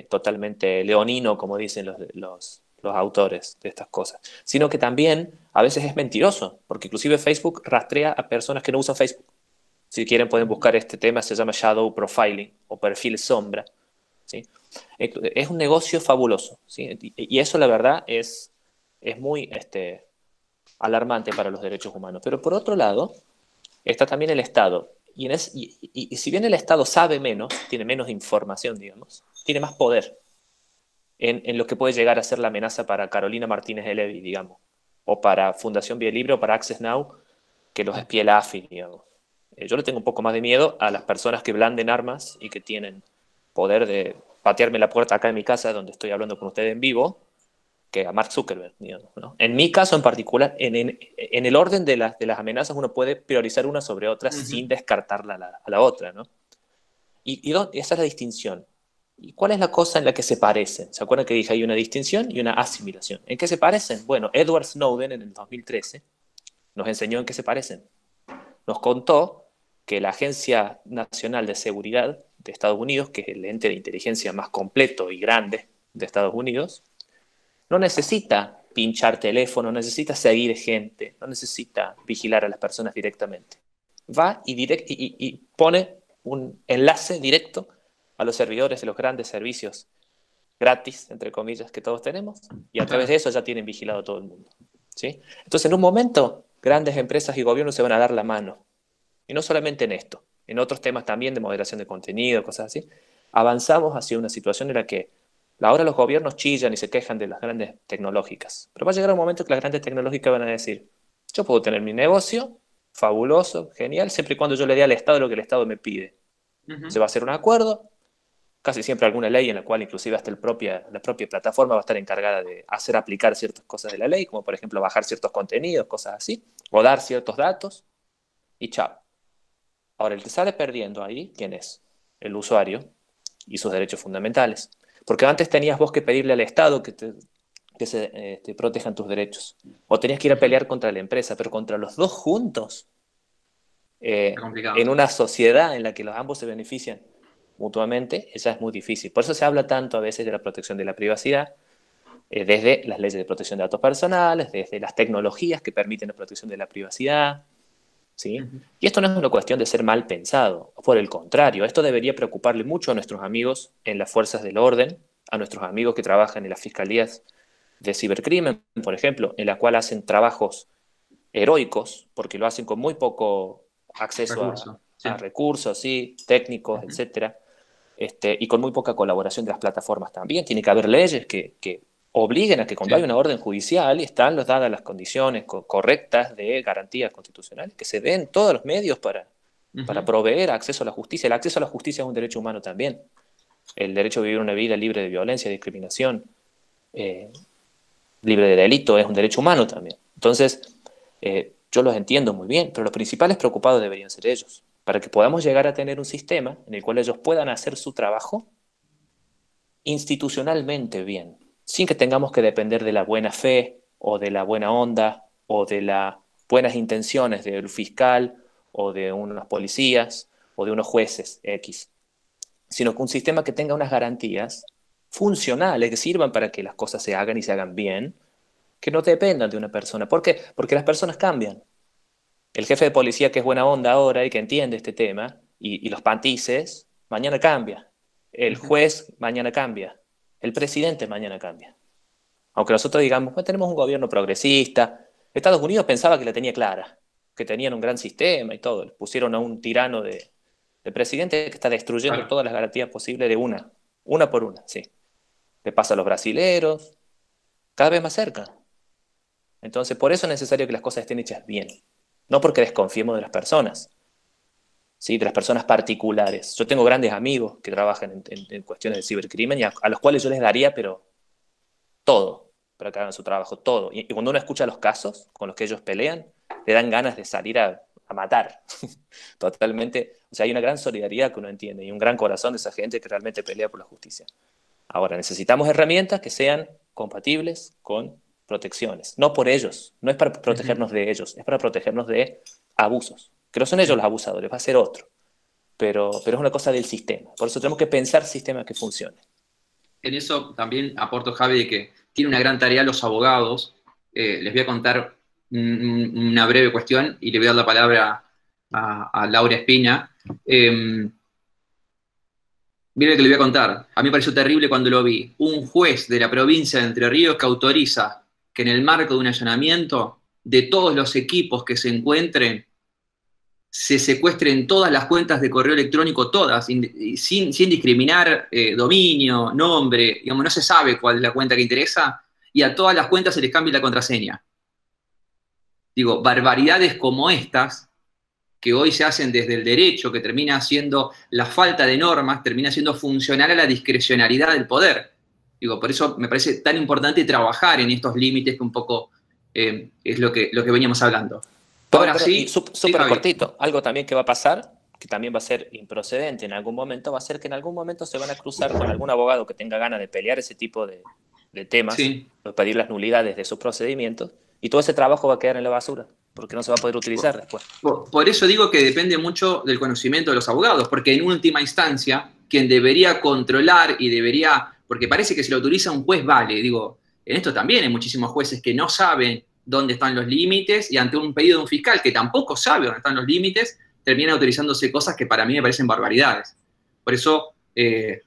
totalmente leonino, como dicen los autores de estas cosas, sino que también a veces es mentiroso, porque inclusive Facebook rastrea a personas que no usan Facebook. Si quieren pueden buscar este tema, se llama shadow profiling o perfil sombra, ¿sí? Es un negocio fabuloso, ¿sí? Y eso la verdad es muy alarmante para los derechos humanos. Pero por otro lado, está también el Estado. Y si bien el Estado sabe menos, tiene menos información, digamos, tiene más poder en lo que puede llegar a ser la amenaza para Carolina Martínez de Levy, digamos, o para Fundación Bielibro o para Access Now, que los espía la AFI, digamos. Yo le tengo un poco más de miedo a las personas que blanden armas y que tienen poder de patearme la puerta acá en mi casa, donde estoy hablando con ustedes en vivo, que a Mark Zuckerberg, digamos, ¿no? En mi caso en particular, en el orden de las amenazas uno puede priorizar una sobre otra sin descartarla a la otra, ¿no? Esa es la distinción. ¿Y cuál es la cosa en la que se parecen? ¿Se acuerdan que dije hay una distinción y una asimilación? ¿En qué se parecen? Bueno, Edward Snowden en el 2013 nos enseñó en qué se parecen. Nos contó que la Agencia Nacional de Seguridad de Estados Unidos, que es el ente de inteligencia más completo y grande de Estados Unidos, no necesita pinchar teléfono, no necesita seguir gente, no necesita vigilar a las personas directamente. Va y pone un enlace directo a los servidores de los grandes servicios gratis, entre comillas, que todos tenemos, y a través de eso ya tienen vigilado a todo el mundo, ¿sí? Entonces, en un momento, grandes empresas y gobiernos se van a dar la mano. Y no solamente en esto, en otros temas también de moderación de contenido, cosas así. Avanzamos hacia una situación en la que ahora los gobiernos chillan y se quejan de las grandes tecnológicas. Pero va a llegar un momento que las grandes tecnológicas van a decir, yo puedo tener mi negocio, fabuloso, genial, siempre y cuando yo le dé al Estado lo que el Estado me pide. Se va a hacer un acuerdo, casi siempre alguna ley en la cual inclusive hasta la propia plataforma va a estar encargada de hacer aplicar ciertas cosas de la ley, como por ejemplo bajar ciertos contenidos, cosas así, o dar ciertos datos, y chao. Ahora, el que sale perdiendo ahí, ¿quién es? El usuario y sus derechos fundamentales. Porque antes tenías vos que pedirle al Estado que te protejan tus derechos. O tenías que ir a pelear contra la empresa, pero contra los dos juntos, en una sociedad en la que los ambos se benefician mutuamente, esa es muy difícil. Por eso se habla tanto a veces de la protección de la privacidad, desde las leyes de protección de datos personales, desde las tecnologías que permiten la protección de la privacidad, ¿sí? Y esto no es una cuestión de ser mal pensado, por el contrario, esto debería preocuparle mucho a nuestros amigos en las fuerzas del orden, a nuestros amigos que trabajan en las fiscalías de cibercrimen, por ejemplo, en la cual hacen trabajos heroicos, porque lo hacen con muy poco acceso a recursos, ¿sí? Técnicos, etcétera, y con muy poca colaboración de las plataformas también. Tiene que haber leyes que obliguen a que cuando hay una orden judicial y están dadas las condiciones correctas de garantías constitucionales, que se den todos los medios para proveer acceso a la justicia. El acceso a la justicia es un derecho humano también. El derecho a vivir una vida libre de violencia, discriminación, libre de delito, es un derecho humano también. Entonces, yo los entiendo muy bien, pero los principales preocupados deberían ser ellos, para que podamos llegar a tener un sistema en el cual ellos puedan hacer su trabajo institucionalmente bien, sin que tengamos que depender de la buena fe o de la buena onda o de las buenas intenciones del fiscal o de unos policías o de unos jueces X, sino que un sistema que tenga unas garantías funcionales que sirvan para que las cosas se hagan y se hagan bien, que no dependan de una persona. ¿Por qué? Porque las personas cambian. El jefe de policía que es buena onda ahora y que entiende este tema, y los pantices, mañana cambia. El juez mañana cambia. El presidente mañana cambia. Aunque nosotros digamos, pues tenemos un gobierno progresista. Estados Unidos pensaba que la tenía clara, que tenían un gran sistema y todo. Le pusieron a un tirano de presidente que está destruyendo todas las garantías posibles de una por una, sí. Le pasa a los brasileros, cada vez más cerca. Entonces, por eso es necesario que las cosas estén hechas bien. No porque desconfiemos de las personas, ¿sí? De las personas particulares. Yo tengo grandes amigos que trabajan en cuestiones de cibercrimen y a los cuales yo les daría, pero todo, para que hagan su trabajo, todo. Y cuando uno escucha los casos con los que ellos pelean, le dan ganas de salir a matar. Totalmente. O sea, hay una gran solidaridad que uno entiende y un gran corazón de esa gente que realmente pelea por la justicia. Ahora, necesitamos herramientas que sean compatibles con protecciones. No por ellos, no es para protegernos de ellos, es para protegernos de abusos. Que no son ellos los abusadores, va a ser otro. Pero es una cosa del sistema. Por eso tenemos que pensar sistemas que funcionen. En eso también aporto, Javi, de que tiene una gran tarea los abogados. Les voy a contar una breve cuestión y le voy a dar la palabra a Laura Espina. Mire lo que le voy a contar. A mí me pareció terrible cuando lo vi. Un juez de la provincia de Entre Ríos que autoriza que en el marco de un allanamiento de todos los equipos que se encuentren se secuestren todas las cuentas de correo electrónico, todas, sin discriminar dominio, nombre, digamos, no se sabe cuál es la cuenta que interesa, y a todas las cuentas se les cambia la contraseña. Digo, barbaridades como estas, que hoy se hacen desde el derecho, que termina siendo la falta de normas, termina siendo funcional a la discrecionalidad del poder. Digo, por eso me parece tan importante trabajar en estos límites que un poco es lo que veníamos hablando. Ahora sí, súper cortito. Algo también que va a pasar, que también va a ser improcedente en algún momento, va a ser que en algún momento se van a cruzar con algún abogado que tenga ganas de pelear ese tipo de temas, sí, de pedir las nulidades de sus procedimientos, y todo ese trabajo va a quedar en la basura, porque no se va a poder utilizar después. Por eso digo que depende mucho del conocimiento de los abogados, porque en última instancia, quien debería controlar y debería, porque parece que si lo autoriza un juez vale, digo, en esto también hay muchísimos jueces que no saben dónde están los límites y ante un pedido de un fiscal que tampoco sabe dónde están los límites, terminan autorizándose cosas que para mí me parecen barbaridades. Por eso,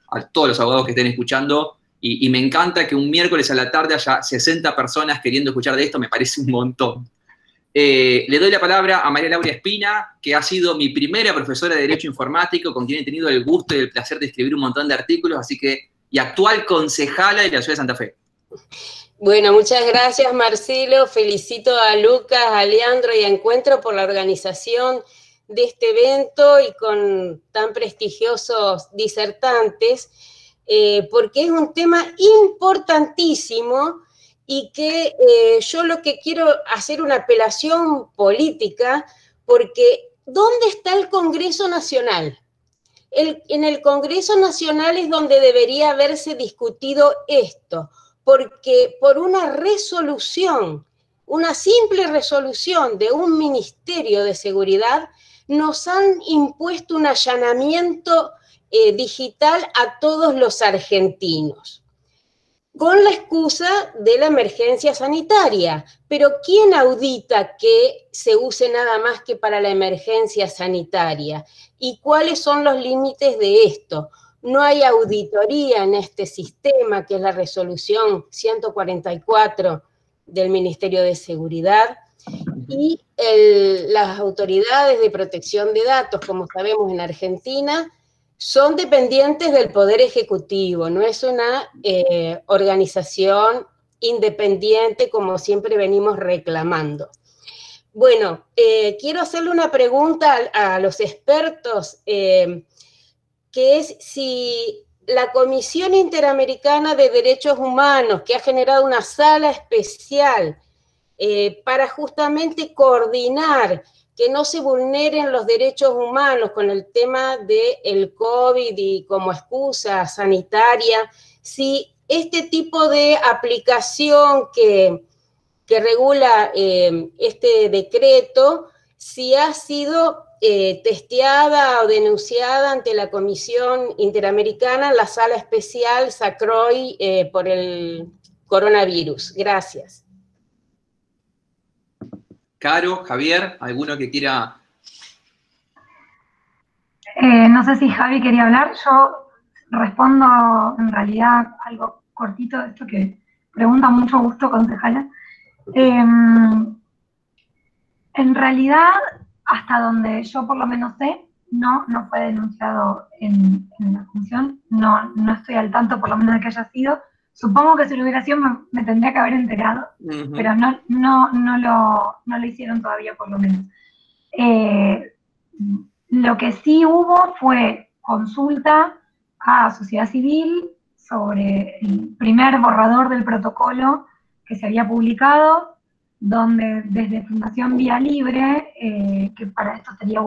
a todos los abogados que estén escuchando, y me encanta que un miércoles a la tarde haya 60 personas queriendo escuchar de esto, me parece un montón. Le doy la palabra a María Laura Espina, que ha sido mi primera profesora de Derecho Informático, con quien he tenido el gusto y el placer de escribir un montón de artículos, y actual concejala de la ciudad de Santa Fe. Bueno, muchas gracias, Marcelo. Felicito a Lucas, a Leandro y a Encuentro por la organización de este evento y con tan prestigiosos disertantes, porque es un tema importantísimo y que yo lo que quiero hacer una apelación política, porque ¿dónde está el Congreso Nacional? En el Congreso Nacional es donde debería haberse discutido esto, porque por una resolución, una simple resolución de un Ministerio de Seguridad, nos han impuesto un allanamiento digital a todos los argentinos, con la excusa de la emergencia sanitaria. Pero ¿quién audita que se use nada más que para la emergencia sanitaria? ¿Y cuáles son los límites de esto? No hay auditoría en este sistema, que es la resolución 144 del Ministerio de Seguridad, y las autoridades de protección de datos, como sabemos en Argentina, son dependientes del Poder Ejecutivo, no es una organización independiente como siempre venimos reclamando. Bueno, quiero hacerle una pregunta a los expertos, que es si la Comisión Interamericana de Derechos Humanos, que ha generado una sala especial para justamente coordinar que no se vulneren los derechos humanos con el tema del COVID y como excusa sanitaria, si este tipo de aplicación que regula este decreto, si ha sido testeada o denunciada ante la Comisión Interamericana en la sala especial SACROI por el coronavirus. Gracias. Caro, Javier, ¿alguno que quiera? No sé si Javi quería hablar. Yo respondo en realidad algo cortito de esto que pregunta mucho gusto, concejala. En realidad, hasta donde yo por lo menos sé, no fue denunciado en la comisión. No estoy al tanto, por lo menos, de que haya sido. Supongo que si lo hubiera sido me tendría que haber enterado, pero no lo hicieron todavía, por lo menos. Lo que sí hubo fue consulta a sociedad civil sobre el primer borrador del protocolo que se había publicado, donde desde Fundación Vía Libre, que para esto sería,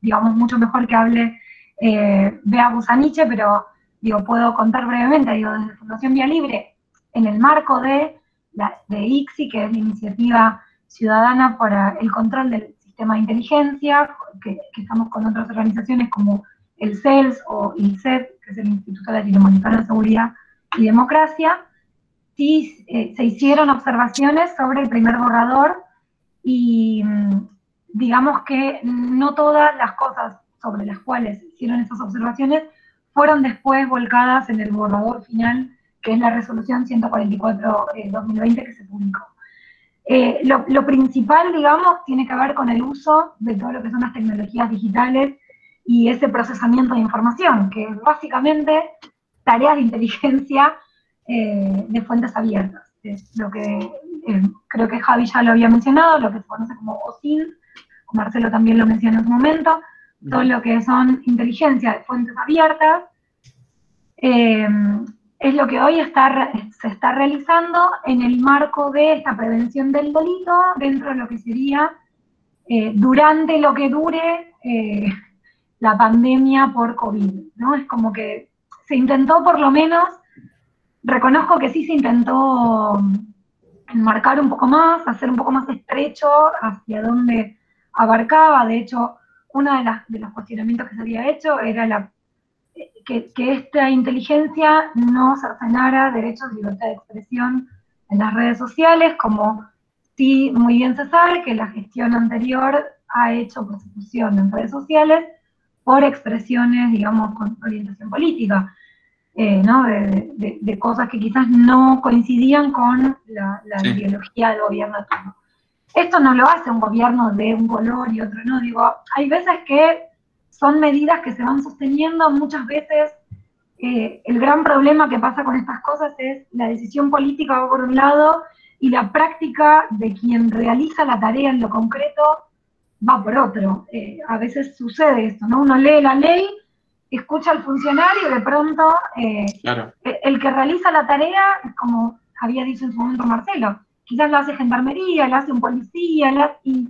digamos, mucho mejor que hable Bea Busaniche, pero puedo contar brevemente, desde Fundación Vía Libre, en el marco de ICSI, que es la Iniciativa Ciudadana para el Control del Sistema de Inteligencia, que estamos con otras organizaciones como el CELS o INSET, que es el Instituto Latinoamericano de Seguridad y Democracia. Sí, se hicieron observaciones sobre el primer borrador y digamos que no todas las cosas sobre las cuales se hicieron esas observaciones fueron después volcadas en el borrador final, que es la resolución 144-2020 que se publicó. Lo principal, digamos, tiene que ver con el uso de todo lo que son las tecnologías digitales y ese procesamiento de información, que es básicamente tareas de inteligencia de fuentes abiertas. Es lo que creo que Javi ya lo había mencionado, lo que se conoce como OSINT, Marcelo también lo mencionó en su momento, todo lo que son inteligencia de fuentes abiertas, es lo que hoy se está realizando en el marco de esta prevención del delito dentro de lo que sería durante lo que dure la pandemia por COVID, ¿no? Es como que se intentó por lo menos, reconozco que sí se intentó enmarcar un poco más, hacer un poco más estrecho hacia donde abarcaba. De hecho, uno de los cuestionamientos que se había hecho era que esta inteligencia no cercenara derechos y libertad de expresión en las redes sociales, como sí muy bien se sabe que la gestión anterior ha hecho persecución en redes sociales por expresiones, digamos, con orientación política, ¿no? De cosas que quizás no coincidían con la Sí. ideología del gobierno de turno. Esto no lo hace un gobierno de un color y otro no. Digo, hay veces que son medidas que se van sosteniendo, muchas veces el gran problema que pasa con estas cosas es la decisión política va por un lado y la práctica de quien realiza la tarea en lo concreto va por otro. A veces sucede esto, ¿no? Uno lee la ley, escucha al funcionario y de pronto Claro. el que realiza la tarea, como había dicho en su momento Marcelo, quizás lo hace gendarmería, lo hace un policía, y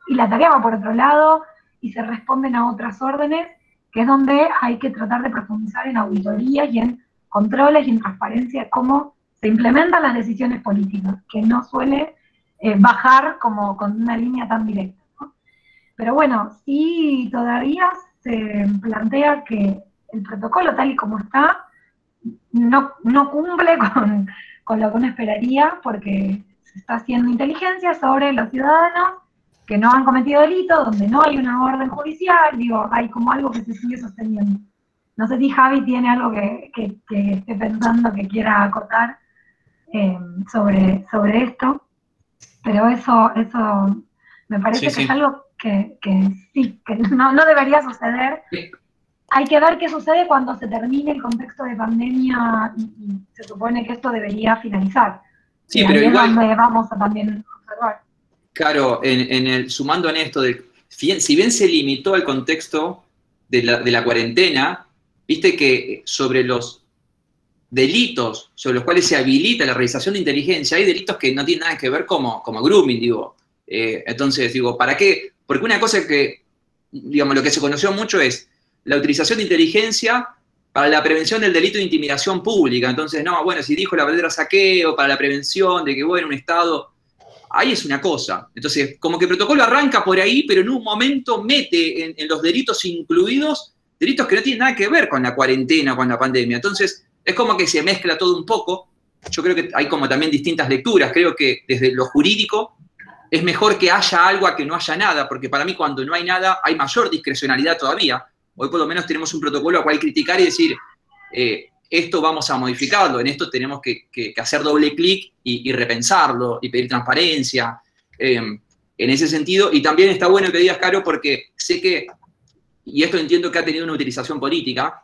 la tarea va por otro lado y se responden a otras órdenes, que es donde hay que tratar de profundizar en auditorías y en controles y en transparencia de cómo se implementan las decisiones políticas, que no suele bajar como con una línea tan directa, ¿no? Pero bueno, sí todavía se plantea que el protocolo tal y como está no cumple con lo que uno esperaría, porque se está haciendo inteligencia sobre los ciudadanos que no han cometido delito, donde no hay una orden judicial, digo, hay como algo que se sigue sosteniendo. No sé si Javi tiene algo que esté pensando que quiera acotar sobre esto, pero eso me parece que es algo que sí, que no debería suceder. Hay que ver qué sucede cuando se termine el contexto de pandemia y se supone que esto debería finalizar. Sí, pero ahí igual, es donde vamos a también observar. claro, sumando en esto, si bien se limitó el contexto de la cuarentena, viste que sobre los delitos sobre los cuales se habilita la realización de inteligencia, hay delitos que no tienen nada que ver como grooming, digo. Entonces, digo, ¿para qué? Porque una cosa que, digamos, lo que se conoció mucho es la utilización de inteligencia para la prevención del delito de intimidación pública. Entonces, no, bueno, si dijo la verdadera saqueo, para la prevención de que, bueno, un Estado, ahí es una cosa. Entonces, como que el protocolo arranca por ahí, pero en un momento mete en los delitos incluidos delitos que no tienen nada que ver con la cuarentena, con la pandemia. Entonces, es como que se mezcla todo un poco. Yo creo que hay como también distintas lecturas. Creo que desde lo jurídico es mejor que haya algo a que no haya nada, porque para mí cuando no hay nada hay mayor discrecionalidad todavía. Hoy por lo menos tenemos un protocolo al cual criticar y decir, esto vamos a modificarlo, en esto tenemos que hacer doble clic y repensarlo y pedir transparencia. En ese sentido, y también está bueno que digas, Caro, porque sé que, y esto entiendo que ha tenido una utilización política,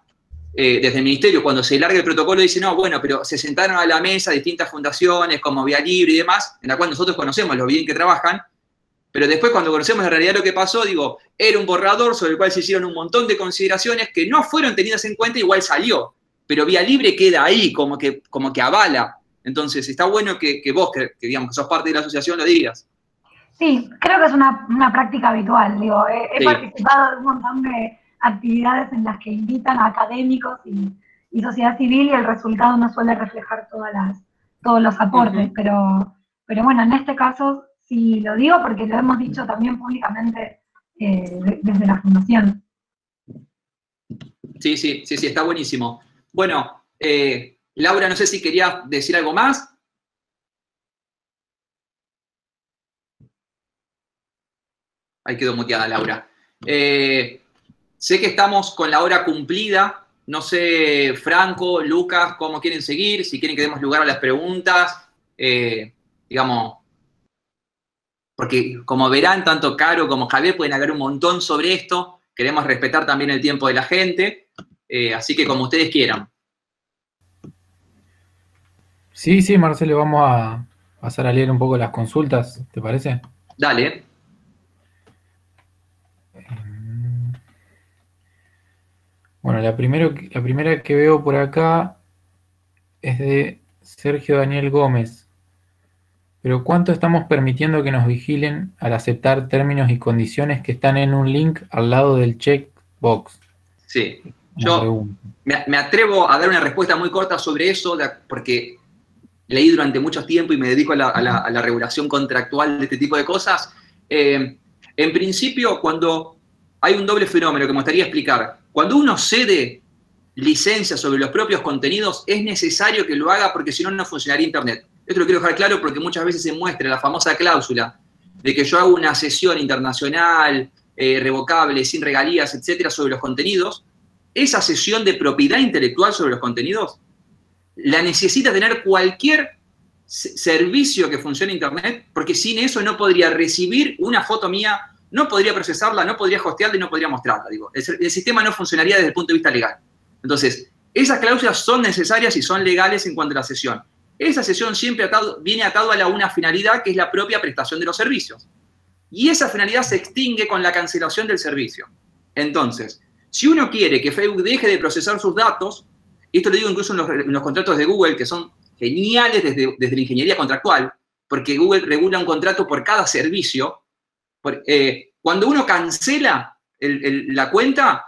desde el ministerio, cuando se larga el protocolo, dice, no, bueno, pero se sentaron a la mesa distintas fundaciones como Vía Libre y demás, en la cual nosotros conocemos lo bien que trabajan, pero después cuando conocemos la realidad de lo que pasó, digo, era un borrador sobre el cual se hicieron un montón de consideraciones que no fueron tenidas en cuenta, igual salió, pero Vía Libre queda ahí, como que avala. Entonces, está bueno que vos, que digamos, que sos parte de la asociación, lo digas. Sí, creo que es una práctica habitual. Digo, he participado de un montón de actividades en las que invitan a académicos y sociedad civil y el resultado no suele reflejar todos los aportes, pero bueno, en este caso sí lo digo porque lo hemos dicho también públicamente desde la Fundación. Sí, está buenísimo. Bueno, Laura, no sé si querías decir algo más. Ahí quedó muteada Laura. Sé que estamos con la hora cumplida. No sé, Franco, Lucas, cómo quieren seguir, si quieren que demos lugar a las preguntas. Digamos, porque como verán, tanto Caro como Javier pueden hablar un montón sobre esto. Queremos respetar también el tiempo de la gente. Así que como ustedes quieran. Sí, Marcelo, vamos a pasar a leer un poco las consultas, ¿te parece? Dale. Bueno, la primera que veo por acá es de Sergio Daniel Gómez. Pero ¿cuánto estamos permitiendo que nos vigilen al aceptar términos y condiciones que están en un link al lado del checkbox? Sí, yo me atrevo a dar una respuesta muy corta sobre eso, porque leí durante mucho tiempo y me dedico a la regulación contractual de este tipo de cosas. En principio, cuando hay un doble fenómeno que me gustaría explicar, cuando uno cede licencias sobre los propios contenidos, es necesario que lo haga porque si no, no funcionaría Internet. Esto lo quiero dejar claro porque muchas veces se muestra la famosa cláusula de que yo hago una cesión internacional, revocable, sin regalías, etcétera, sobre los contenidos. Esa cesión de propiedad intelectual sobre los contenidos la necesita tener cualquier servicio que funcione en Internet, porque sin eso no podría recibir una foto mía, no podría procesarla, no podría hostearla y no podría mostrarla. Digo, el sistema no funcionaría desde el punto de vista legal. Entonces, esas cláusulas son necesarias y son legales en cuanto a la cesión. Esa cesión siempre viene atado a una finalidad que es la propia prestación de los servicios. Y esa finalidad se extingue con la cancelación del servicio. Entonces, si uno quiere que Facebook deje de procesar sus datos, y esto lo digo incluso en los contratos de Google, que son geniales desde la ingeniería contractual, porque Google regula un contrato por cada servicio. Cuando uno cancela la cuenta,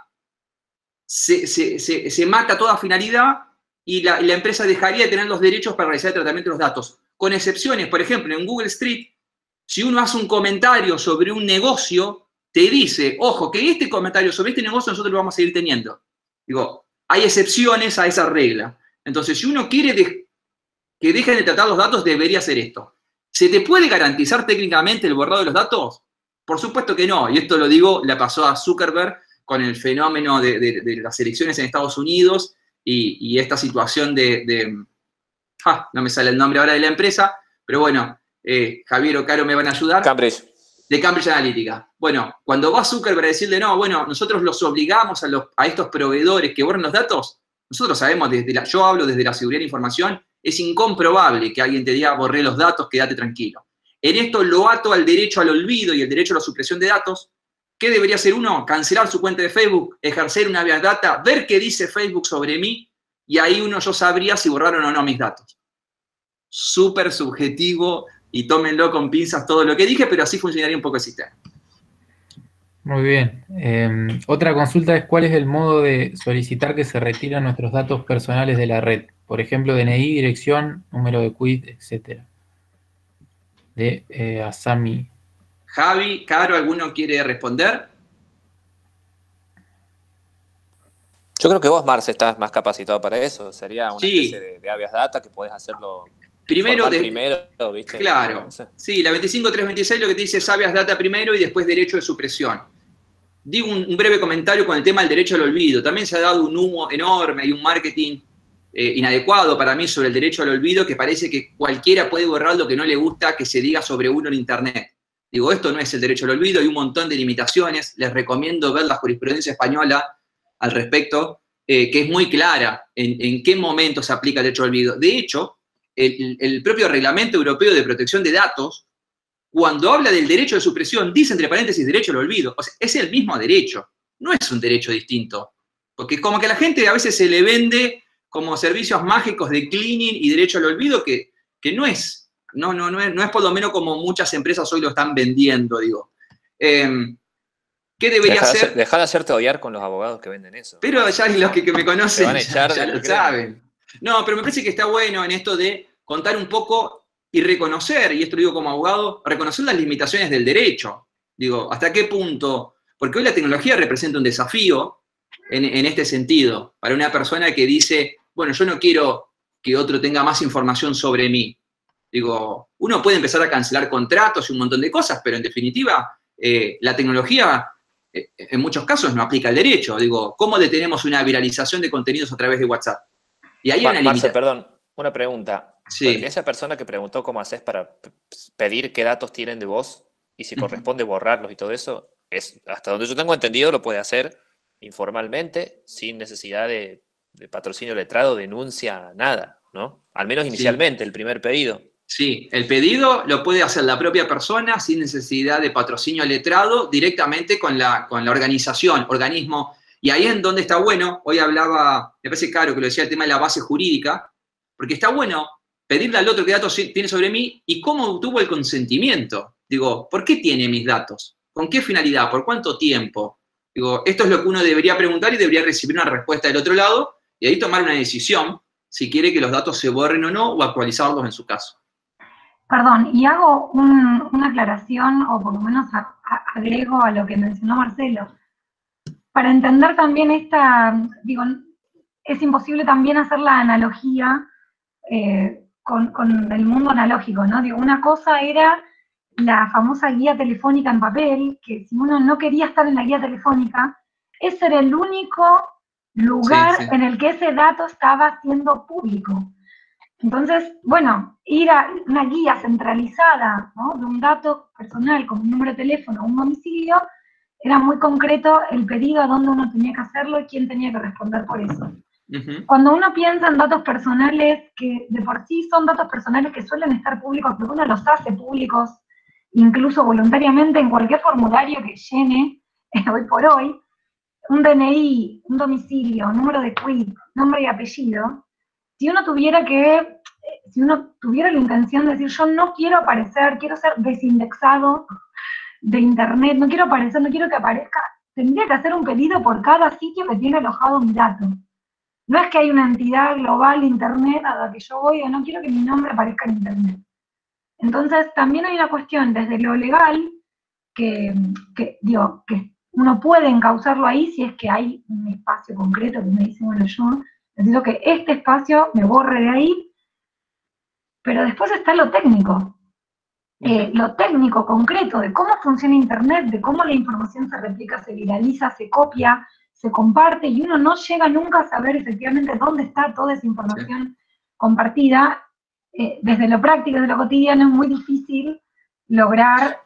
se mata toda finalidad y la empresa dejaría de tener los derechos para realizar el tratamiento de los datos. Con excepciones, por ejemplo, en Google Street, si uno hace un comentario sobre un negocio, te dice, ojo, que este comentario sobre este negocio nosotros lo vamos a seguir teniendo. Digo, hay excepciones a esa regla. Entonces, si uno quiere que dejen de tratar los datos, debería hacer esto. ¿Se te puede garantizar técnicamente el borrado de los datos? Por supuesto que no. Y esto lo digo, le pasó a Zuckerberg con el fenómeno de las elecciones en Estados Unidos y esta situación no me sale el nombre ahora de la empresa, pero bueno, Javier o Caro me van a ayudar. Cambridge. De Cambridge Analytica. Bueno, cuando va Zuckerberg a decirle, no, bueno, nosotros los obligamos a estos proveedores que borren los datos, nosotros sabemos, yo hablo desde la seguridad de la información, es incomprobable que alguien te diga, borré los datos, quédate tranquilo. En esto lo ato al derecho al olvido y el derecho a la supresión de datos. ¿Qué debería hacer uno? Cancelar su cuenta de Facebook, ejercer una habeas data, ver qué dice Facebook sobre mí, y ahí yo sabría si borraron o no mis datos. Súper subjetivo, y tómenlo con pinzas todo lo que dije, pero así funcionaría un poco el sistema. Muy bien. Otra consulta es cuál es el modo de solicitar que se retiren nuestros datos personales de la red. Por ejemplo, DNI, dirección, número de quit, etc. De Asami. Javi, Caro, ¿alguno quiere responder? Yo creo que vos, Marce, estás más capacitado para eso. Sería una especie de habeas data que podés hacerlo primero, ¿viste? Claro. No sé. Sí, la 25326 lo que te dice es habeas data primero y después derecho de supresión. Digo un breve comentario con el tema del derecho al olvido. También se ha dado un humo enorme y un marketing inadecuado para mí sobre el derecho al olvido, que parece que cualquiera puede borrar lo que no le gusta que se diga sobre uno en Internet. Digo, esto no es el derecho al olvido, hay un montón de limitaciones. Les recomiendo ver la jurisprudencia española al respecto, que es muy clara en qué momento se aplica el derecho al olvido. De hecho, el propio Reglamento Europeo de Protección de Datos, cuando habla del derecho de supresión, dice entre paréntesis derecho al olvido. O sea, es el mismo derecho, no es un derecho distinto. Porque como que a la gente a veces se le vende como servicios mágicos de cleaning y derecho al olvido, que no es. No es por lo menos como muchas empresas hoy lo están vendiendo, digo. ¿Qué debería hacer? Dejar de hacerte odiar con los abogados que venden eso. Pero ya los que me conocen van a echar ya lo saben. No, pero me parece que está bueno en esto de contar un poco y reconocer, y esto lo digo como abogado, reconocer las limitaciones del derecho. Digo, ¿hasta qué punto? Porque hoy la tecnología representa un desafío en este sentido, para una persona que dice, bueno, yo no quiero que otro tenga más información sobre mí. Digo, uno puede empezar a cancelar contratos y un montón de cosas, pero en definitiva, la tecnología en muchos casos no aplica el derecho. Digo, ¿cómo detenemos una viralización de contenidos a través de WhatsApp? Y ahí hay una Marce, perdón, una pregunta. Sí. Esa persona que preguntó cómo haces para pedir qué datos tienen de vos y si corresponde borrarlos y todo eso, hasta donde yo tengo entendido lo puede hacer informalmente, sin necesidad de patrocinio letrado, denuncia, nada, ¿no? Al menos inicialmente, el primer pedido. Sí, el pedido lo puede hacer la propia persona sin necesidad de patrocinio letrado, directamente con la organización, organismo. Y ahí es en donde está bueno. Hoy hablaba, me parece Caro que lo decía, el tema de la base jurídica. porque está bueno pedirle al otro qué datos tiene sobre mí y cómo obtuvo el consentimiento. Digo, ¿por qué tiene mis datos? ¿Con qué finalidad? ¿Por cuánto tiempo? Digo, esto es lo que uno debería preguntar y debería recibir una respuesta del otro lado y ahí tomar una decisión si quiere que los datos se borren o no, o actualizarlos en su caso. Perdón, y hago una aclaración, o por lo menos agrego a lo que mencionó Marcelo. Para entender también digo, es imposible también hacer la analogía con el mundo analógico, ¿no? Digo, una cosa era la famosa guía telefónica en papel, que si uno no quería estar en la guía telefónica, ese era el único lugar en el que ese dato estaba siendo público. Entonces, bueno, ir a una guía centralizada, ¿no?, de un dato personal como un número de teléfono o un domicilio, era muy concreto el pedido a dónde uno tenía que hacerlo y quién tenía que responder por eso. Cuando uno piensa en datos personales, que de por sí son datos personales que suelen estar públicos, porque uno los hace públicos, incluso voluntariamente en cualquier formulario que llene, hoy por hoy, un DNI, un domicilio, un número de quit, nombre y apellido, si uno tuviera la intención de decir, yo no quiero aparecer, quiero ser desindexado de internet, no quiero aparecer, no quiero que aparezca, tendría que hacer un pedido por cada sitio que tiene alojado mi dato. No es que hay una entidad global de internet a la que yo voy o no quiero que mi nombre aparezca en internet. Entonces, también hay una cuestión desde lo legal, que uno puede encauzarlo ahí si es que hay un espacio concreto que me dice, bueno, yo necesito que este espacio me borre de ahí, pero después está lo técnico. Lo técnico, concreto, de cómo funciona Internet, de cómo la información se replica, se viraliza, se copia, se comparte, y uno no llega nunca a saber efectivamente dónde está toda esa información compartida. Desde lo práctico, desde lo cotidiano, es muy difícil lograr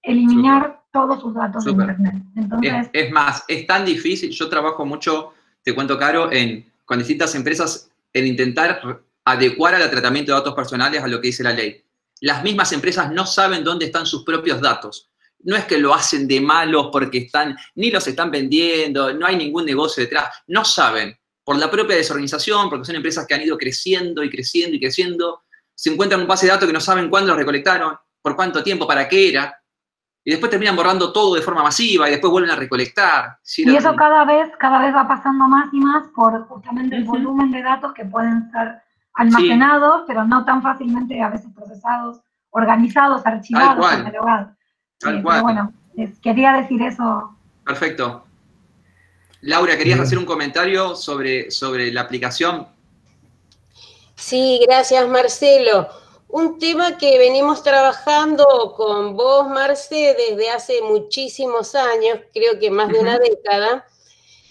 eliminar todos sus datos de Internet. Entonces, es más, es tan difícil. Yo trabajo mucho, te cuento, Caro, con distintas empresas en intentar adecuar al tratamiento de datos personales a lo que dice la ley. Las mismas empresas no saben dónde están sus propios datos. No es que lo hacen de malos porque ni los están vendiendo, no hay ningún negocio detrás. No saben, por la propia desorganización, porque son empresas que han ido creciendo y creciendo y creciendo, se encuentran un base de datos que no saben cuándo los recolectaron, por cuánto tiempo, para qué era, y después terminan borrando todo de forma masiva y después vuelven a recolectar. Y eso cada vez va pasando más y más por justamente el volumen de datos que pueden ser almacenados, pero no tan fácilmente a veces procesados, organizados, archivados, catalogados. Pero bueno, quería decir eso. Perfecto. Laura, ¿querías hacer un comentario sobre la aplicación? Sí, gracias, Marcelo. Un tema que venimos trabajando con vos, Marce, desde hace muchísimos años, creo que más de una década,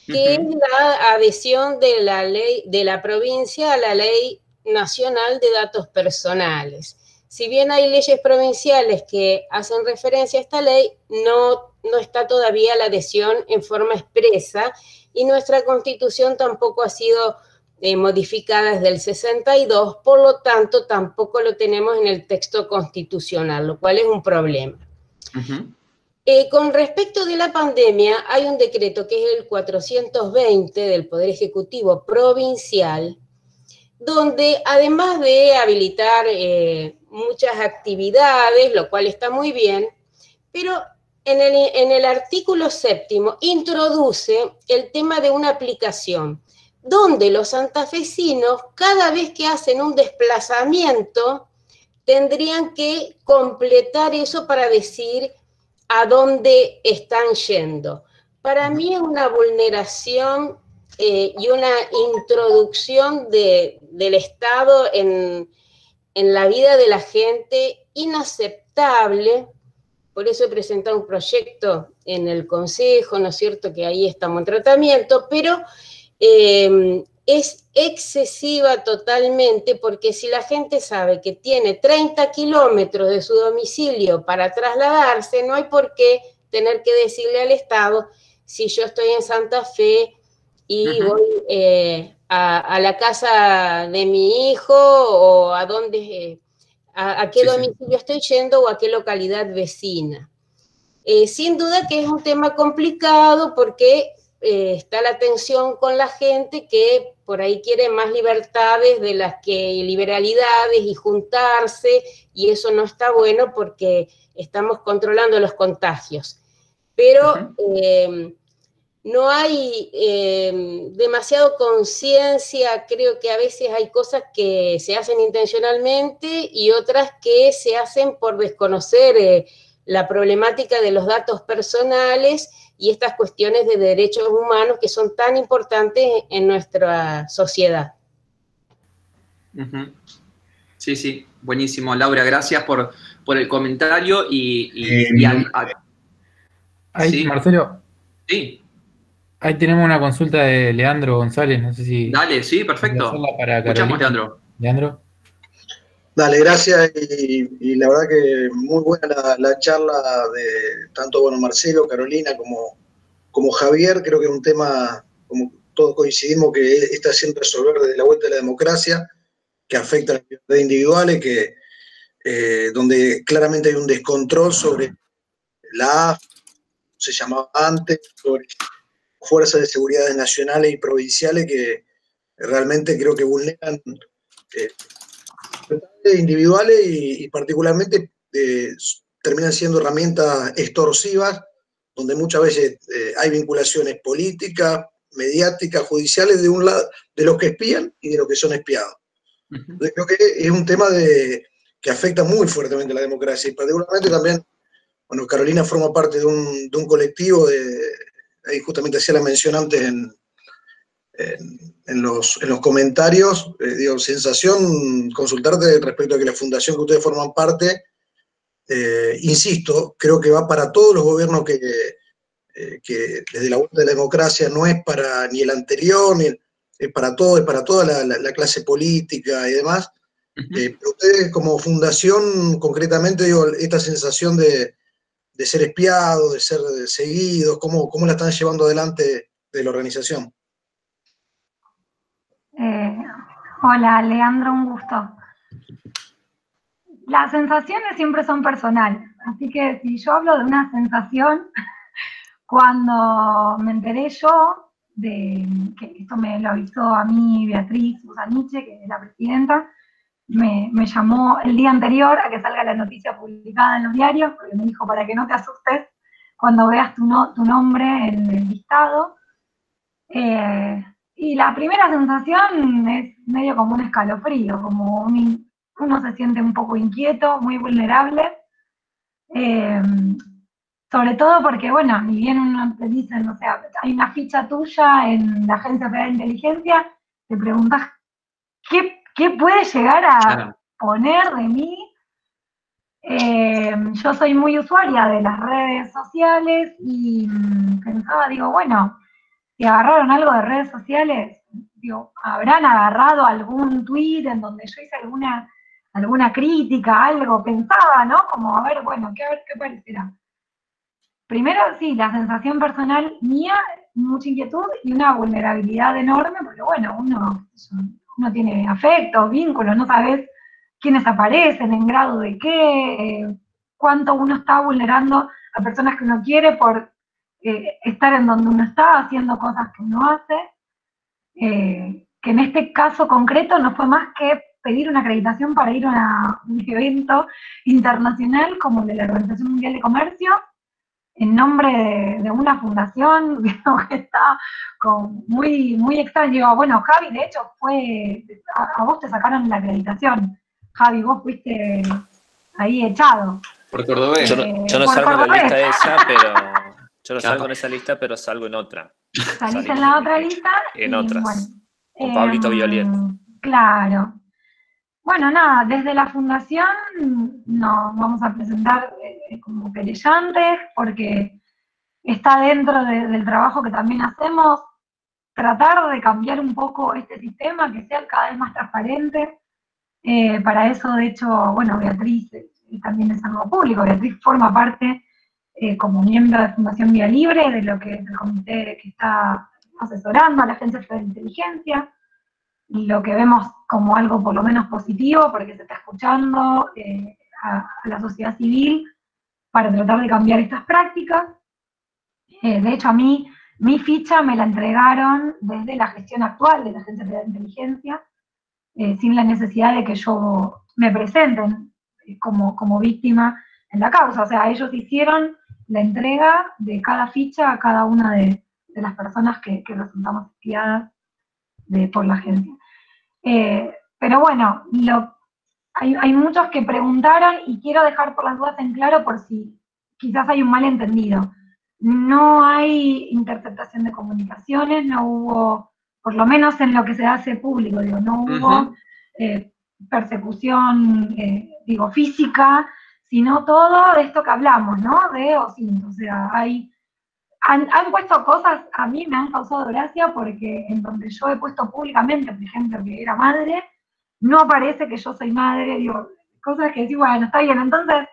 que es la adhesión de la ley de la provincia a la Ley Nacional de Datos Personales. Si bien hay leyes provinciales que hacen referencia a esta ley, no está todavía la adhesión en forma expresa, y nuestra Constitución tampoco ha sido modificada desde el 62, por lo tanto tampoco lo tenemos en el texto constitucional, lo cual es un problema. Con respecto de la pandemia, hay un decreto que es el 420 del Poder Ejecutivo Provincial, donde además de habilitar muchas actividades, lo cual está muy bien, pero en el artículo 7º introduce el tema de una aplicación, donde los santafesinos, cada vez que hacen un desplazamiento, tendrían que completar eso para decir a dónde están yendo. Para mí es una vulneración y una introducción del Estado en la vida de la gente inaceptable. Por eso he presentado un proyecto en el Consejo, ¿no es cierto?, que ahí estamos en tratamiento, pero es excesiva totalmente, porque si la gente sabe que tiene 30 kilómetros de su domicilio para trasladarse, no hay por qué tener que decirle al Estado, si yo estoy en Santa Fe y voy a la casa de mi hijo, o a dónde, a qué domicilio estoy yendo o a qué localidad vecina. Sin duda que es un tema complicado, porque está la tensión con la gente que por ahí quiere más libertades de las que liberalidades y juntarse, y eso no está bueno porque estamos controlando los contagios. Pero no hay demasiado conciencia, creo que a veces hay cosas que se hacen intencionalmente y otras que se hacen por desconocer la problemática de los datos personales y estas cuestiones de derechos humanos que son tan importantes en nuestra sociedad. Sí, sí, buenísimo. Laura, gracias por el comentario ¿sí? Marcelo. Sí. Ahí tenemos una consulta de Leandro González, no sé si... Dale, sí, perfecto. Escuchamos, Leandro. Leandro. Dale, gracias, y la verdad que muy buena la charla de tanto Marcelo, Carolina como Javier. Creo que es un tema, como todos coincidimos, que está sin resolver desde la vuelta de la democracia, que afecta a las libertades individuales, donde claramente hay un descontrol sobre se llamaba antes, sobre fuerzas de seguridad nacionales y provinciales que realmente creo que vulneran individuales y particularmente terminan siendo herramientas extorsivas, donde muchas veces hay vinculaciones políticas, mediáticas, judiciales, de un lado, de los que espían y de los que son espiados. Entonces, creo que es un tema que afecta muy fuertemente a la democracia, y particularmente también, Carolina forma parte de un colectivo ahí justamente hacía la mención antes en los comentarios, sensación consultarte respecto a que la fundación que ustedes forman parte, insisto, creo que va para todos los gobiernos que desde la vuelta de la democracia no es para ni el anterior, es para toda la clase política y demás. Pero ustedes como fundación, concretamente, esta sensación de ser espiados, de ser seguidos, ¿cómo la están llevando adelante de la organización? Hola, Leandro, un gusto. Las sensaciones siempre son personales, así que si yo hablo de una sensación, cuando me enteré yo de que esto me lo avisó a mí Beatriz Usaniche, que es la presidenta, me llamó el día anterior a que salga la noticia publicada en los diarios, porque me dijo, para que no te asustes cuando veas tu nombre en el listado. Y la primera sensación es medio como un escalofrío, como uno se siente un poco inquieto, muy vulnerable, sobre todo porque, ni bien uno te dicen, o sea, hay una ficha tuya en la Agencia Federal de Inteligencia, te preguntas, ¿qué puede llegar a poner de mí? Yo soy muy usuaria de las redes sociales y pensaba, si agarraron algo de redes sociales, habrán agarrado algún tweet en donde yo hice alguna crítica, algo, pensaba, ¿no? Como, a ver qué parecerá. Primero, sí, la sensación personal mía, mucha inquietud y una vulnerabilidad enorme, porque uno tiene afectos, vínculos, no sabes quiénes aparecen, en grado de qué, cuánto uno está vulnerando a personas que uno quiere por estar en donde uno está, haciendo cosas que uno hace, que en este caso concreto no fue más que pedir una acreditación para ir a un evento internacional como el de la Organización Mundial de Comercio, en nombre de una fundación que está muy, muy extraño. Javi, de hecho, a vos te sacaron la acreditación. Javi, vos fuiste ahí echado. Por cordobés. Yo no salgo en la lista esa, pero... Yo no salgo en esa lista, pero salgo en otra. Salís en la otra lista. En otras. Con Pablito Violien. Claro. Nada, desde la fundación nos vamos a presentar como querellantes, porque está dentro del trabajo que también hacemos, tratar de cambiar un poco este sistema, que sea cada vez más transparente. Para eso, de hecho, Beatriz también es algo público. Beatriz forma parte como miembro de Fundación Vía Libre, de lo que es el comité que está asesorando a la Agencia Federal de Inteligencia, lo que vemos como algo por lo menos positivo, porque se está escuchando a la sociedad civil para tratar de cambiar estas prácticas. De hecho, a mí Mi ficha me la entregaron desde la gestión actual de la Agencia Federal de Inteligencia, sin la necesidad de que yo me presenten como víctima en la causa. O sea, ellos hicieron la entrega de cada ficha a cada una de las personas que resultamos espiadas por la agencia. Pero bueno, hay muchos que preguntaron y quiero dejar por las dudas en claro por si quizás hay un malentendido. No hay interceptación de comunicaciones, no hubo, por lo menos en lo que se hace público, digo, no hubo persecución, física, sino todo esto que hablamos, ¿no? De OSINT. O sea, han puesto cosas, a mí me han causado gracia porque en donde yo he puesto públicamente, por ejemplo, que era madre, no aparece que yo soy madre, digo, cosas que decís, bueno, está bien. Entonces,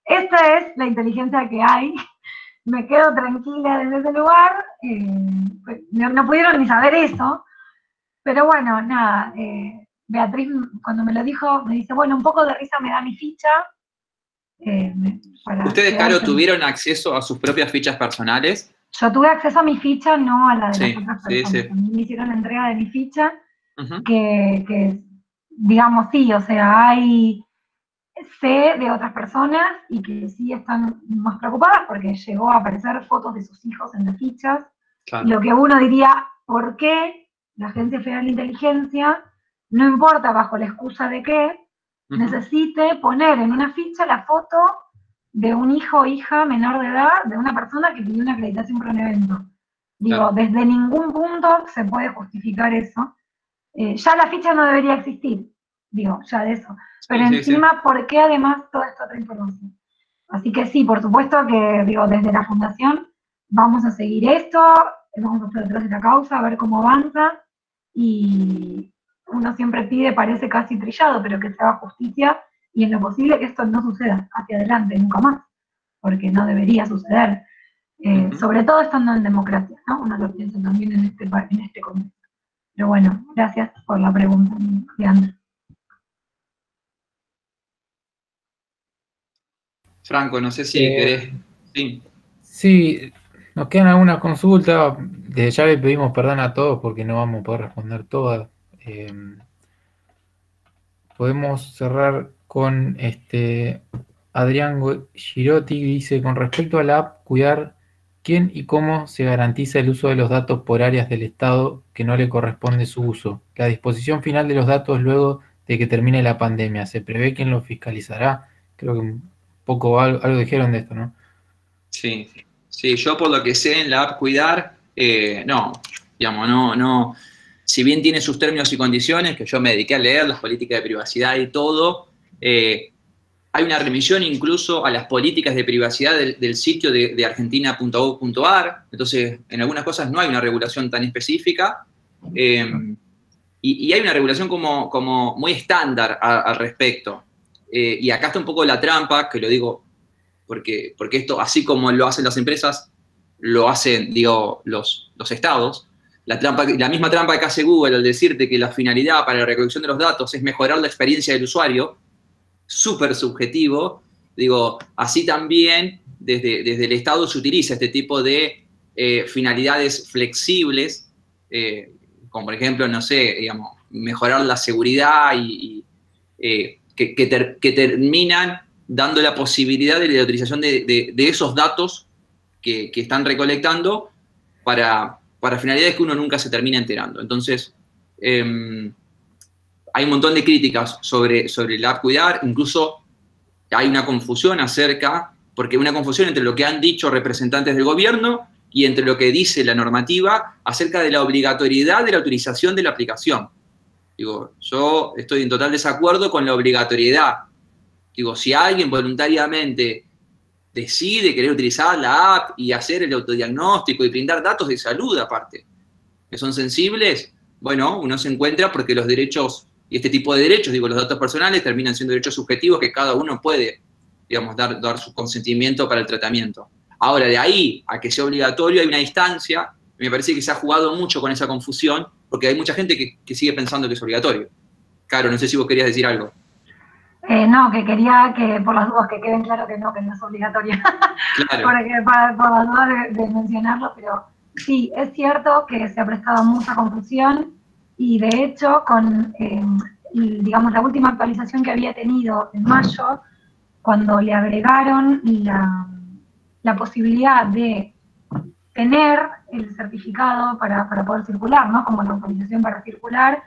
esta es la inteligencia que hay. Me quedo tranquila desde ese lugar, pues, no pudieron ni saber eso, pero bueno, nada, Beatriz cuando me lo dijo, me dice, bueno, un poco de risa me da mi ficha. ¿Ustedes, Caro, tuvieron acceso a sus propias fichas personales? Yo tuve acceso a mi ficha, no a la de las otras personas. Sí. A mí me hicieron la entrega de mi ficha, que digamos, sí, o sea, sé de otras personas y que sí están más preocupadas porque llegó a aparecer fotos de sus hijos en las fichas. Claro. Lo que uno diría, ¿por qué la Agencia Federal de Inteligencia, no importa bajo la excusa de que necesite poner en una ficha la foto de un hijo o hija menor de edad de una persona que pidió una acreditación para un evento? Digo, claro, desde ningún punto se puede justificar eso. Ya la ficha no debería existir, digo, ya de eso. Pero sí, encima, sí. ¿Por qué además toda esta otra información? Así que sí, por supuesto que, digo, desde la Fundación vamos a seguir esto, vamos a estar detrás de la causa, a ver cómo avanza, y uno siempre pide, parece casi trillado, pero que se haga justicia, y en lo posible que esto no suceda hacia adelante, nunca más, porque no debería suceder, sobre todo estando en democracia, ¿no? Uno lo piensa también en este contexto. Pero bueno, gracias por la pregunta, Leandro. Franco, no sé si querés. Sí. Sí, nos quedan algunas consultas. Desde ya le pedimos perdón a todos porque no vamos a poder responder todas. Podemos cerrar con Adrián Girotti, dice, con respecto a la app, cuidar quién y cómo se garantiza el uso de los datos por áreas del Estado que no le corresponde su uso. La disposición final de los datos luego de que termine la pandemia, ¿se prevé quién lo fiscalizará? Creo que un poco algo dijeron de esto, ¿no? Sí, yo por lo que sé en la app Cuidar, no, digamos, no, si bien tiene sus términos y condiciones, que yo me dediqué a leer, las políticas de privacidad y todo, hay una remisión incluso a las políticas de privacidad del sitio de argentina.gov.ar, entonces en algunas cosas no hay una regulación tan específica, y hay una regulación como muy estándar al respecto. Y acá está un poco la trampa, que lo digo porque esto, así como lo hacen las empresas, lo hacen, digo, los estados. La misma trampa que hace Google al decirte que la finalidad para la recolección de los datos es mejorar la experiencia del usuario, súper subjetivo, digo, así también desde el Estado se utiliza este tipo de finalidades flexibles, como por ejemplo, no sé, digamos, mejorar la seguridad que terminan dando la posibilidad de la utilización de esos datos que están recolectando para finalidades que uno nunca se termina enterando. Entonces, hay un montón de críticas sobre la app Cuidar, incluso hay una confusión porque una confusión entre lo que han dicho representantes del gobierno y entre lo que dice la normativa acerca de la obligatoriedad de la utilización de la aplicación. Digo, yo estoy en total desacuerdo con la obligatoriedad. Digo, si alguien voluntariamente decide querer utilizar la app y hacer el autodiagnóstico y brindar datos de salud aparte, que son sensibles, bueno, uno se encuentra porque los derechos, y este tipo de derechos, digo, los datos personales terminan siendo derechos subjetivos que cada uno puede, digamos, dar su consentimiento para el tratamiento. Ahora, de ahí a que sea obligatorio hay una distancia, me parece que se ha jugado mucho con esa confusión, porque hay mucha gente que sigue pensando que es obligatorio. Caro, no sé si vos querías decir algo. No, que quería que por las dudas que queden claro que no es obligatorio. Claro. Porque por las dudas de mencionarlo, pero sí, es cierto que se ha prestado mucha confusión y de hecho con, digamos, la última actualización que había tenido en mayo, cuando le agregaron la posibilidad de tener el certificado para poder circular, ¿no? Como la autorización para circular,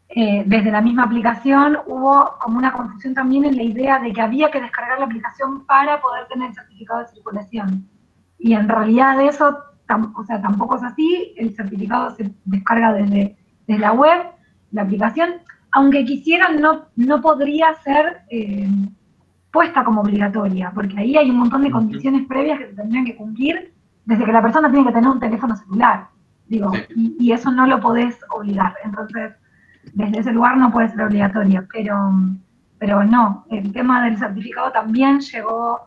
desde la misma aplicación hubo como una confusión también en la idea de que había que descargar la aplicación para poder tener el certificado de circulación. Y en realidad eso, o sea, tampoco es así, el certificado se descarga desde la web, la aplicación, aunque quisieran no podría ser puesta como obligatoria, porque ahí hay un montón de condiciones previas que se tendrían que cumplir desde que la persona tiene que tener un teléfono celular, digo, y eso no lo podés obligar, entonces desde ese lugar no puede ser obligatorio, pero no, el tema del certificado también llegó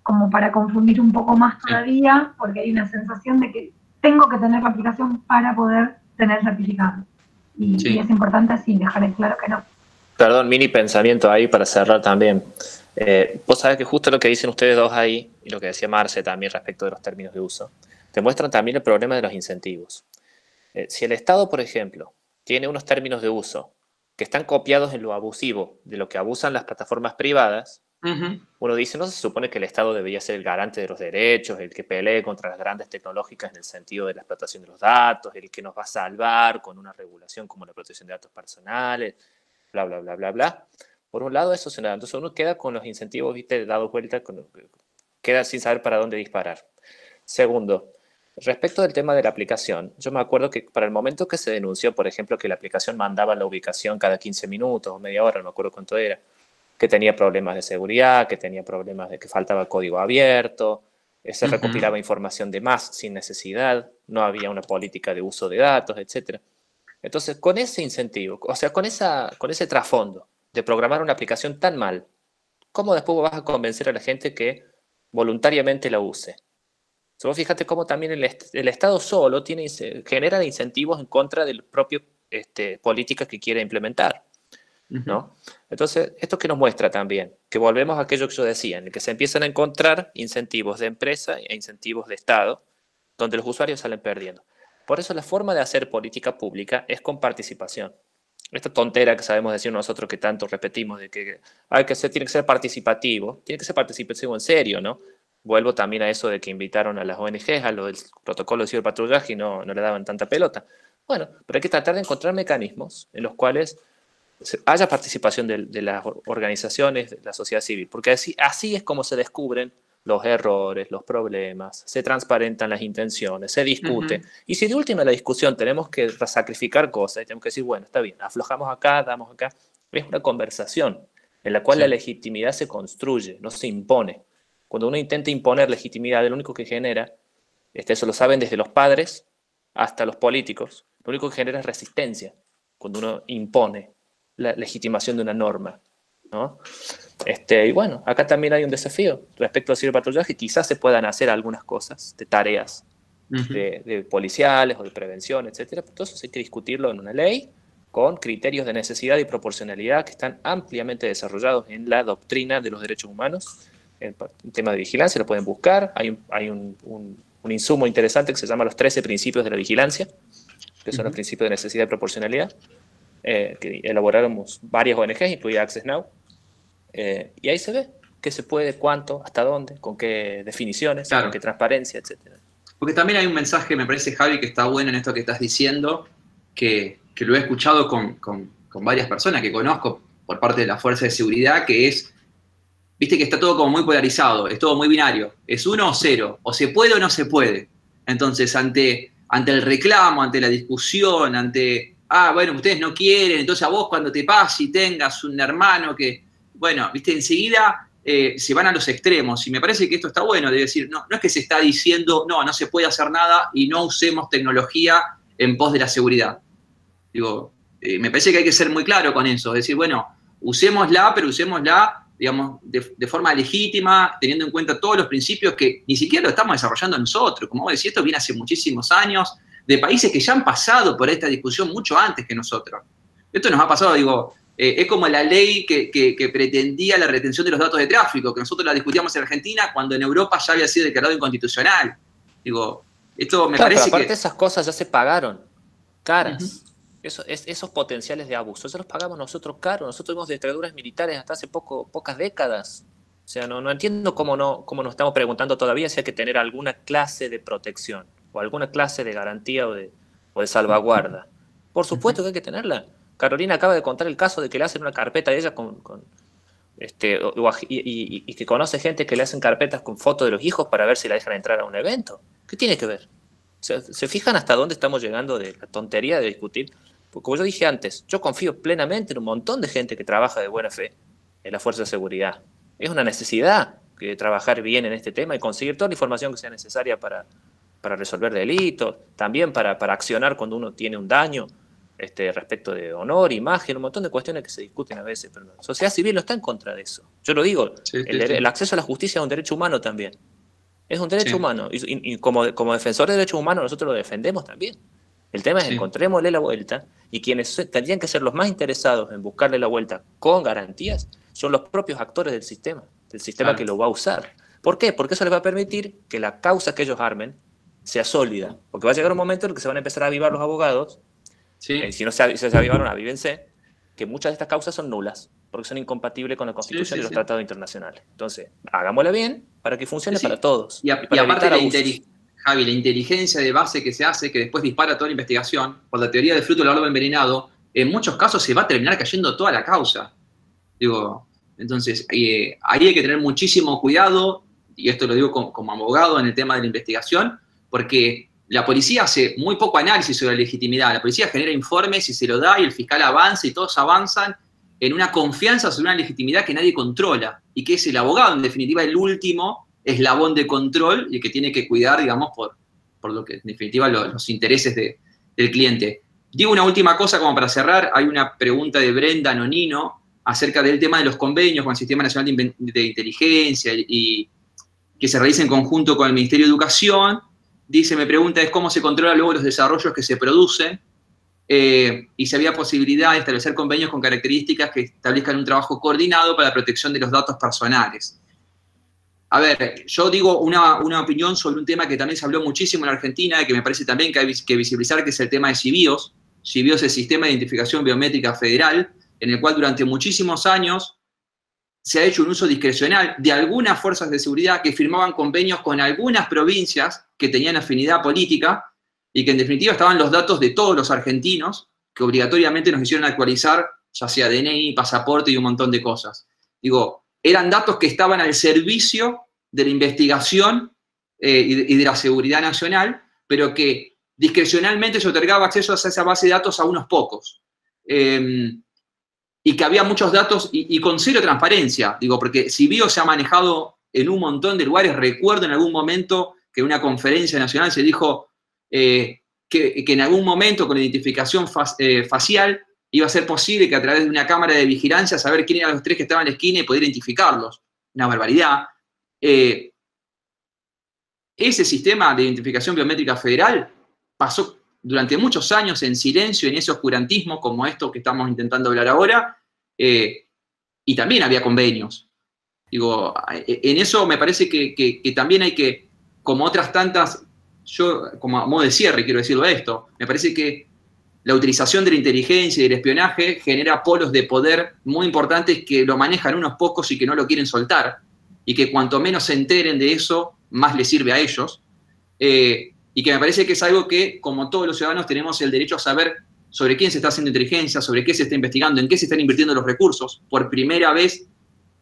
como para confundir un poco más todavía, porque hay una sensación de que tengo que tener la aplicación para poder tener el certificado. Y es importante así dejarles claro que no. Perdón, mini pensamiento ahí para cerrar también. Vos sabés que justo lo que dicen ustedes dos ahí, y lo que decía Marce también respecto de los términos de uso, te muestran también el problema de los incentivos. Si el Estado, por ejemplo, tiene unos términos de uso que están copiados en lo abusivo de lo que abusan las plataformas privadas, uno dice, no se supone que el Estado debería ser el garante de los derechos, el que pelee contra las grandes tecnológicas en el sentido de la explotación de los datos, el que nos va a salvar con una regulación como la protección de datos personales, bla, bla, bla, bla, bla. Por un lado, eso se da. Entonces uno queda con los incentivos, viste, dados vuelta, queda sin saber para dónde disparar. Segundo, respecto del tema de la aplicación, yo me acuerdo que para el momento que se denunció, por ejemplo, que la aplicación mandaba la ubicación cada 15 minutos o media hora, no me acuerdo cuánto era, que tenía problemas de seguridad, que tenía problemas de que faltaba código abierto, se recopilaba información de más sin necesidad, no había una política de uso de datos, etc. Entonces, con ese incentivo, o sea, con ese trasfondo de programar una aplicación tan mal, ¿cómo después vas a convencer a la gente que voluntariamente la use? So, vos fíjate cómo también el Estado solo genera incentivos en contra del propio política que quiere implementar, ¿no? Entonces, esto que nos muestra también, que volvemos a aquello que yo decía, en el que se empiezan a encontrar incentivos de empresa e incentivos de Estado, donde los usuarios salen perdiendo. Por eso la forma de hacer política pública es con participación. Esta tontera que sabemos decir nosotros que tanto repetimos, de que tiene que ser participativo en serio, ¿no? Vuelvo también a eso de que invitaron a las ONGs a lo del protocolo de ciberpatrullaje y no le daban tanta pelota. Bueno, pero hay que tratar de encontrar mecanismos en los cuales haya participación de las organizaciones, de la sociedad civil, porque así es como se descubren los errores, los problemas, se transparentan las intenciones, se discute. Y si de última la discusión tenemos que sacrificar cosas y tenemos que decir, bueno, está bien, aflojamos acá, damos acá, es una conversación en la cual la legitimidad se construye, no se impone. Cuando uno intenta imponer legitimidad, lo único que genera, eso lo saben desde los padres hasta los políticos, lo único que genera es resistencia cuando uno impone la legitimación de una norma, ¿no? Y bueno, acá también hay un desafío respecto al ciberpatrullaje. Quizás se puedan hacer algunas cosas de tareas de policiales o de prevención, etcétera. Entonces hay que discutirlo en una ley con criterios de necesidad y proporcionalidad que están ampliamente desarrollados en la doctrina de los derechos humanos. El tema de vigilancia lo pueden buscar. Hay un insumo interesante que se llama los 13 principios de la vigilancia, que son los principios de necesidad y proporcionalidad, que elaboramos varias ONGs, incluida Access Now. Y ahí se ve qué se puede, cuánto, hasta dónde, con qué definiciones, con qué transparencia, etc. Porque también hay un mensaje, me parece, Javi, que está bueno en esto que estás diciendo, que lo he escuchado con varias personas que conozco por parte de la Fuerza de Seguridad, que es, viste que está todo como muy polarizado, es todo muy binario, es 1 o 0, o se puede o no se puede. Entonces, ante el reclamo, ante la discusión, bueno, ustedes no quieren, entonces a vos cuando te pase y tengas un hermano que... Bueno, viste, enseguida se van a los extremos y me parece que esto está bueno, de decir, no es que se está diciendo, no se puede hacer nada y no usemos tecnología en pos de la seguridad. Digo, me parece que hay que ser muy claro con eso, es decir, bueno, usémosla, pero usémosla, digamos, de forma legítima, teniendo en cuenta todos los principios que ni siquiera lo estamos desarrollando nosotros. Como vos decís, esto viene hace muchísimos años, de países que ya han pasado por esta discusión mucho antes que nosotros. Esto nos ha pasado, digo... es como la ley que pretendía la retención de los datos de tráfico, que nosotros la discutíamos en Argentina cuando en Europa ya había sido declarado inconstitucional. Digo, Esto me Claro, pero parece aparte que... esas cosas ya se pagaron caras. Esos potenciales de abuso, eso los pagamos nosotros caros. Nosotros tuvimos dictaduras militares hasta hace pocas décadas. O sea, no entiendo cómo nos estamos preguntando todavía si hay que tener alguna clase de protección o alguna clase de garantía o de salvaguarda. Por supuesto que hay que tenerla. Carolina acaba de contar el caso de que le hacen una carpeta a ella y que conoce gente que le hacen carpetas con fotos de los hijos para ver si la dejan entrar a un evento. ¿Qué tiene que ver? O sea, ¿se fijan hasta dónde estamos llegando de la tontería de discutir? Porque como yo dije antes, yo confío plenamente en un montón de gente que trabaja de buena fe en la fuerza de seguridad. Es una necesidad que trabajar bien en este tema y conseguir toda la información que sea necesaria para resolver delitos, también para accionar cuando uno tiene un daño respecto de honor, imagen, un montón de cuestiones que se discuten a veces, pero la sociedad civil no está en contra de eso. Yo lo digo, el acceso a la justicia es un derecho humano también. Es un derecho humano, y como defensor de derechos humanos nosotros lo defendemos también. El tema es encontrémosle la vuelta, y quienes tendrían que ser los más interesados en buscarle la vuelta con garantías son los propios actores del sistema que lo va a usar. ¿Por qué? Porque eso les va a permitir que la causa que ellos armen sea sólida, porque va a llegar un momento en el que se van a empezar a avivar los abogados, si no se avivaron, avívense, que muchas de estas causas son nulas, porque son incompatibles con la Constitución y los tratados internacionales. Entonces, hagámosla bien para que funcione para todos. Y aparte Javi, la inteligencia de base que se hace, que después dispara toda la investigación, por la teoría del fruto del árbol envenenado, en muchos casos se va a terminar cayendo toda la causa. Entonces, ahí hay que tener muchísimo cuidado, y esto lo digo como abogado en el tema de la investigación, porque la policía hace muy poco análisis sobre la legitimidad. La policía genera informes y se lo da, y el fiscal avanza, y todos avanzan en una confianza sobre una legitimidad que nadie controla, y que es el abogado, en definitiva, el último eslabón de control y que tiene que cuidar, digamos, por lo que, en definitiva, los intereses del cliente. Digo una última cosa como para cerrar. Hay una pregunta de Brenda Nonino acerca del tema de los convenios con el Sistema Nacional de Inteligencia y que se realiza en conjunto con el Ministerio de Educación. Dice, me pregunta, es cómo se controla luego los desarrollos que se producen y si había posibilidad de establecer convenios con características que establezcan un trabajo coordinado para la protección de los datos personales. A ver, yo digo una opinión sobre un tema que también se habló muchísimo en Argentina y que me parece también que hay que visibilizar, que es el tema de SIBIOS. SIBIOS es el Sistema de Identificación Biométrica Federal, en el cual durante muchísimos años se ha hecho un uso discrecional de algunas fuerzas de seguridad que firmaban convenios con algunas provincias que tenían afinidad política y que en definitiva estaban los datos de todos los argentinos que obligatoriamente nos hicieron actualizar, ya sea DNI, pasaporte y un montón de cosas. Eran datos que estaban al servicio de la investigación y de la seguridad nacional, pero que discrecionalmente se otorgaba acceso a esa base de datos a unos pocos. Y que había muchos datos y con cero transparencia, porque SIBIOS se ha manejado en un montón de lugares. Recuerdo en algún momento que en una conferencia nacional se dijo que en algún momento con la identificación facial iba a ser posible que a través de una cámara de vigilancia saber quién eran los tres que estaban en la esquina y poder identificarlos. Una barbaridad. Ese sistema de identificación biométrica federal pasó durante muchos años en silencio, en ese oscurantismo como esto que estamos intentando hablar ahora, y también había convenios. En eso me parece que también hay que, como otras tantas, yo como a modo de cierre quiero decirlo esto, me parece que la utilización de la inteligencia y del espionaje genera polos de poder muy importantes que lo manejan unos pocos y que no lo quieren soltar, y que cuanto menos se enteren de eso, más les sirve a ellos, y que me parece que es algo que, como todos los ciudadanos, tenemos el derecho a saber sobre quién se está haciendo inteligencia, sobre qué se está investigando, en qué se están invirtiendo los recursos. Por primera vez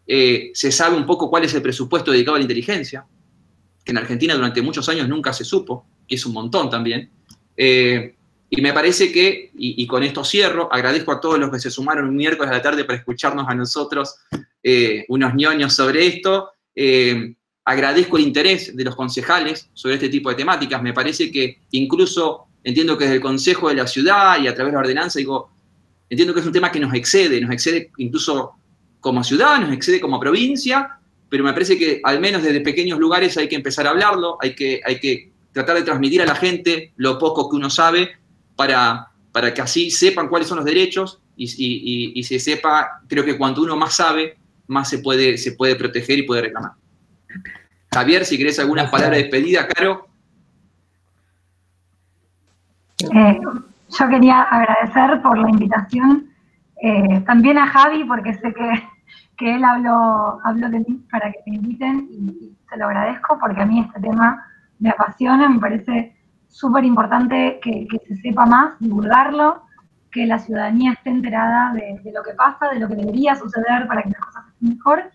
se sabe un poco cuál es el presupuesto dedicado a la inteligencia, que en Argentina durante muchos años nunca se supo, que es un montón también. Y me parece que, y con esto cierro, agradezco a todos los que se sumaron un miércoles a la tarde para escucharnos a nosotros, unos ñoños sobre esto. Agradezco el interés de los concejales sobre este tipo de temáticas. Me parece que incluso, entiendo que desde el Consejo de la Ciudad y a través de la ordenanza, entiendo que es un tema que nos excede incluso como ciudad, nos excede como provincia, pero me parece que al menos desde pequeños lugares hay que empezar a hablarlo, hay que tratar de transmitir a la gente lo poco que uno sabe, para que así sepan cuáles son los derechos y se sepa, creo que cuanto uno más sabe, más se puede proteger y puede reclamar. Javier, si querés algunas palabras de despedida, Caro. Yo quería agradecer por la invitación, también a Javi, porque sé que él habló de mí para que me inviten y se lo agradezco porque a mí este tema me apasiona, me parece súper importante que se sepa más, divulgarlo, que la ciudadanía esté enterada de lo que pasa, de lo que debería suceder para que las cosas estén mejor,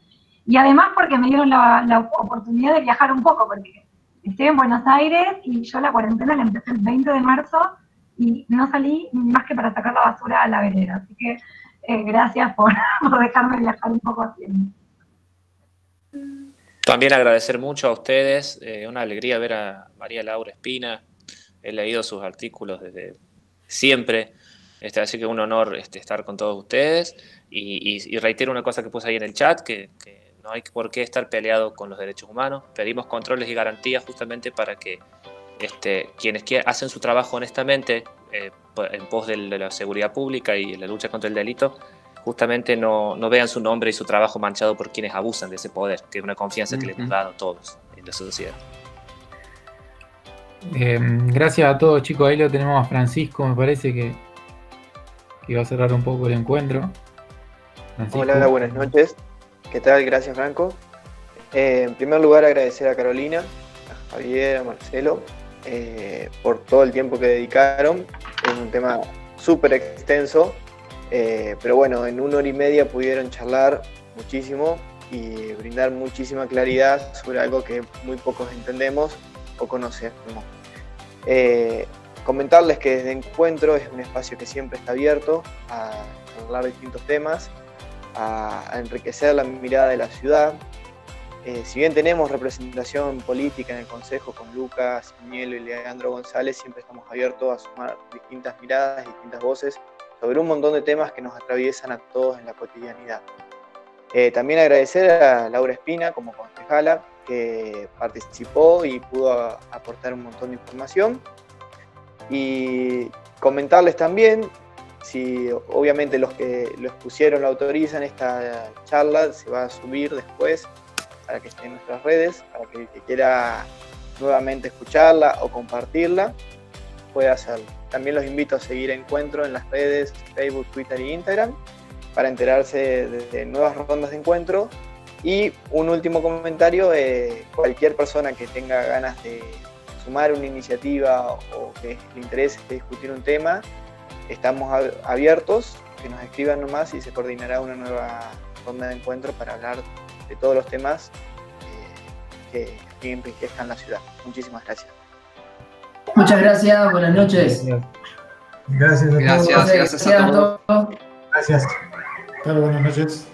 y además porque me dieron la oportunidad de viajar un poco, porque estoy en Buenos Aires y yo la cuarentena la empecé el 20 de marzo y no salí más que para sacar la basura a la vereda, así que gracias por dejarme viajar un poco así. También agradecer mucho a ustedes, una alegría ver a María Laura Espina, he leído sus artículos desde siempre, así que un honor estar con todos ustedes y reitero una cosa que puse ahí en el chat, que no hay por qué estar peleado con los derechos humanos, pedimos controles y garantías justamente para que quienes hacen su trabajo honestamente en pos de la seguridad pública y la lucha contra el delito, justamente no vean su nombre y su trabajo manchado por quienes abusan de ese poder, que es una confianza que les hemos dado todos en la sociedad. Gracias a todos, chicos. Ahí lo tenemos a Francisco, me parece que va a cerrar un poco el encuentro. Francisco. Hola, buenas noches. ¿Qué tal? Gracias, Franco. En primer lugar, agradecer a Carolina, a Javier, a Marcelo, por todo el tiempo que dedicaron. Es un tema súper extenso, pero bueno, en 1 hora y media pudieron charlar muchísimo y brindar muchísima claridad sobre algo que muy pocos entendemos o conocemos. Comentarles que desde Encuentro es un espacio que siempre está abierto a hablar de distintos temas, a enriquecer la mirada de la ciudad. Si bien tenemos representación política en el Consejo con Lucas Mielo y Leandro González, siempre estamos abiertos a sumar distintas miradas, distintas voces sobre un montón de temas que nos atraviesan a todos en la cotidianidad. También agradecer a Laura Espina como concejala, que participó y pudo aportar un montón de información. Y comentarles también, si obviamente los que lo expusieron lo autorizan, esta charla se va a subir después para que esté en nuestras redes, para que el que quiera nuevamente escucharla o compartirla pueda hacerlo. También los invito a seguir Encuentro en las redes Facebook, Twitter e Instagram para enterarse de nuevas rondas de encuentro. Y un último comentario, cualquier persona que tenga ganas de sumar una iniciativa o que le interese discutir un tema, estamos abiertos, que nos escriban nomás y se coordinará una nueva ronda de encuentro para hablar de todos los temas que enriquezcan la ciudad. Muchísimas gracias. Muchas gracias, buenas noches. Gracias a todos. Gracias a todos. Gracias. Buenas noches.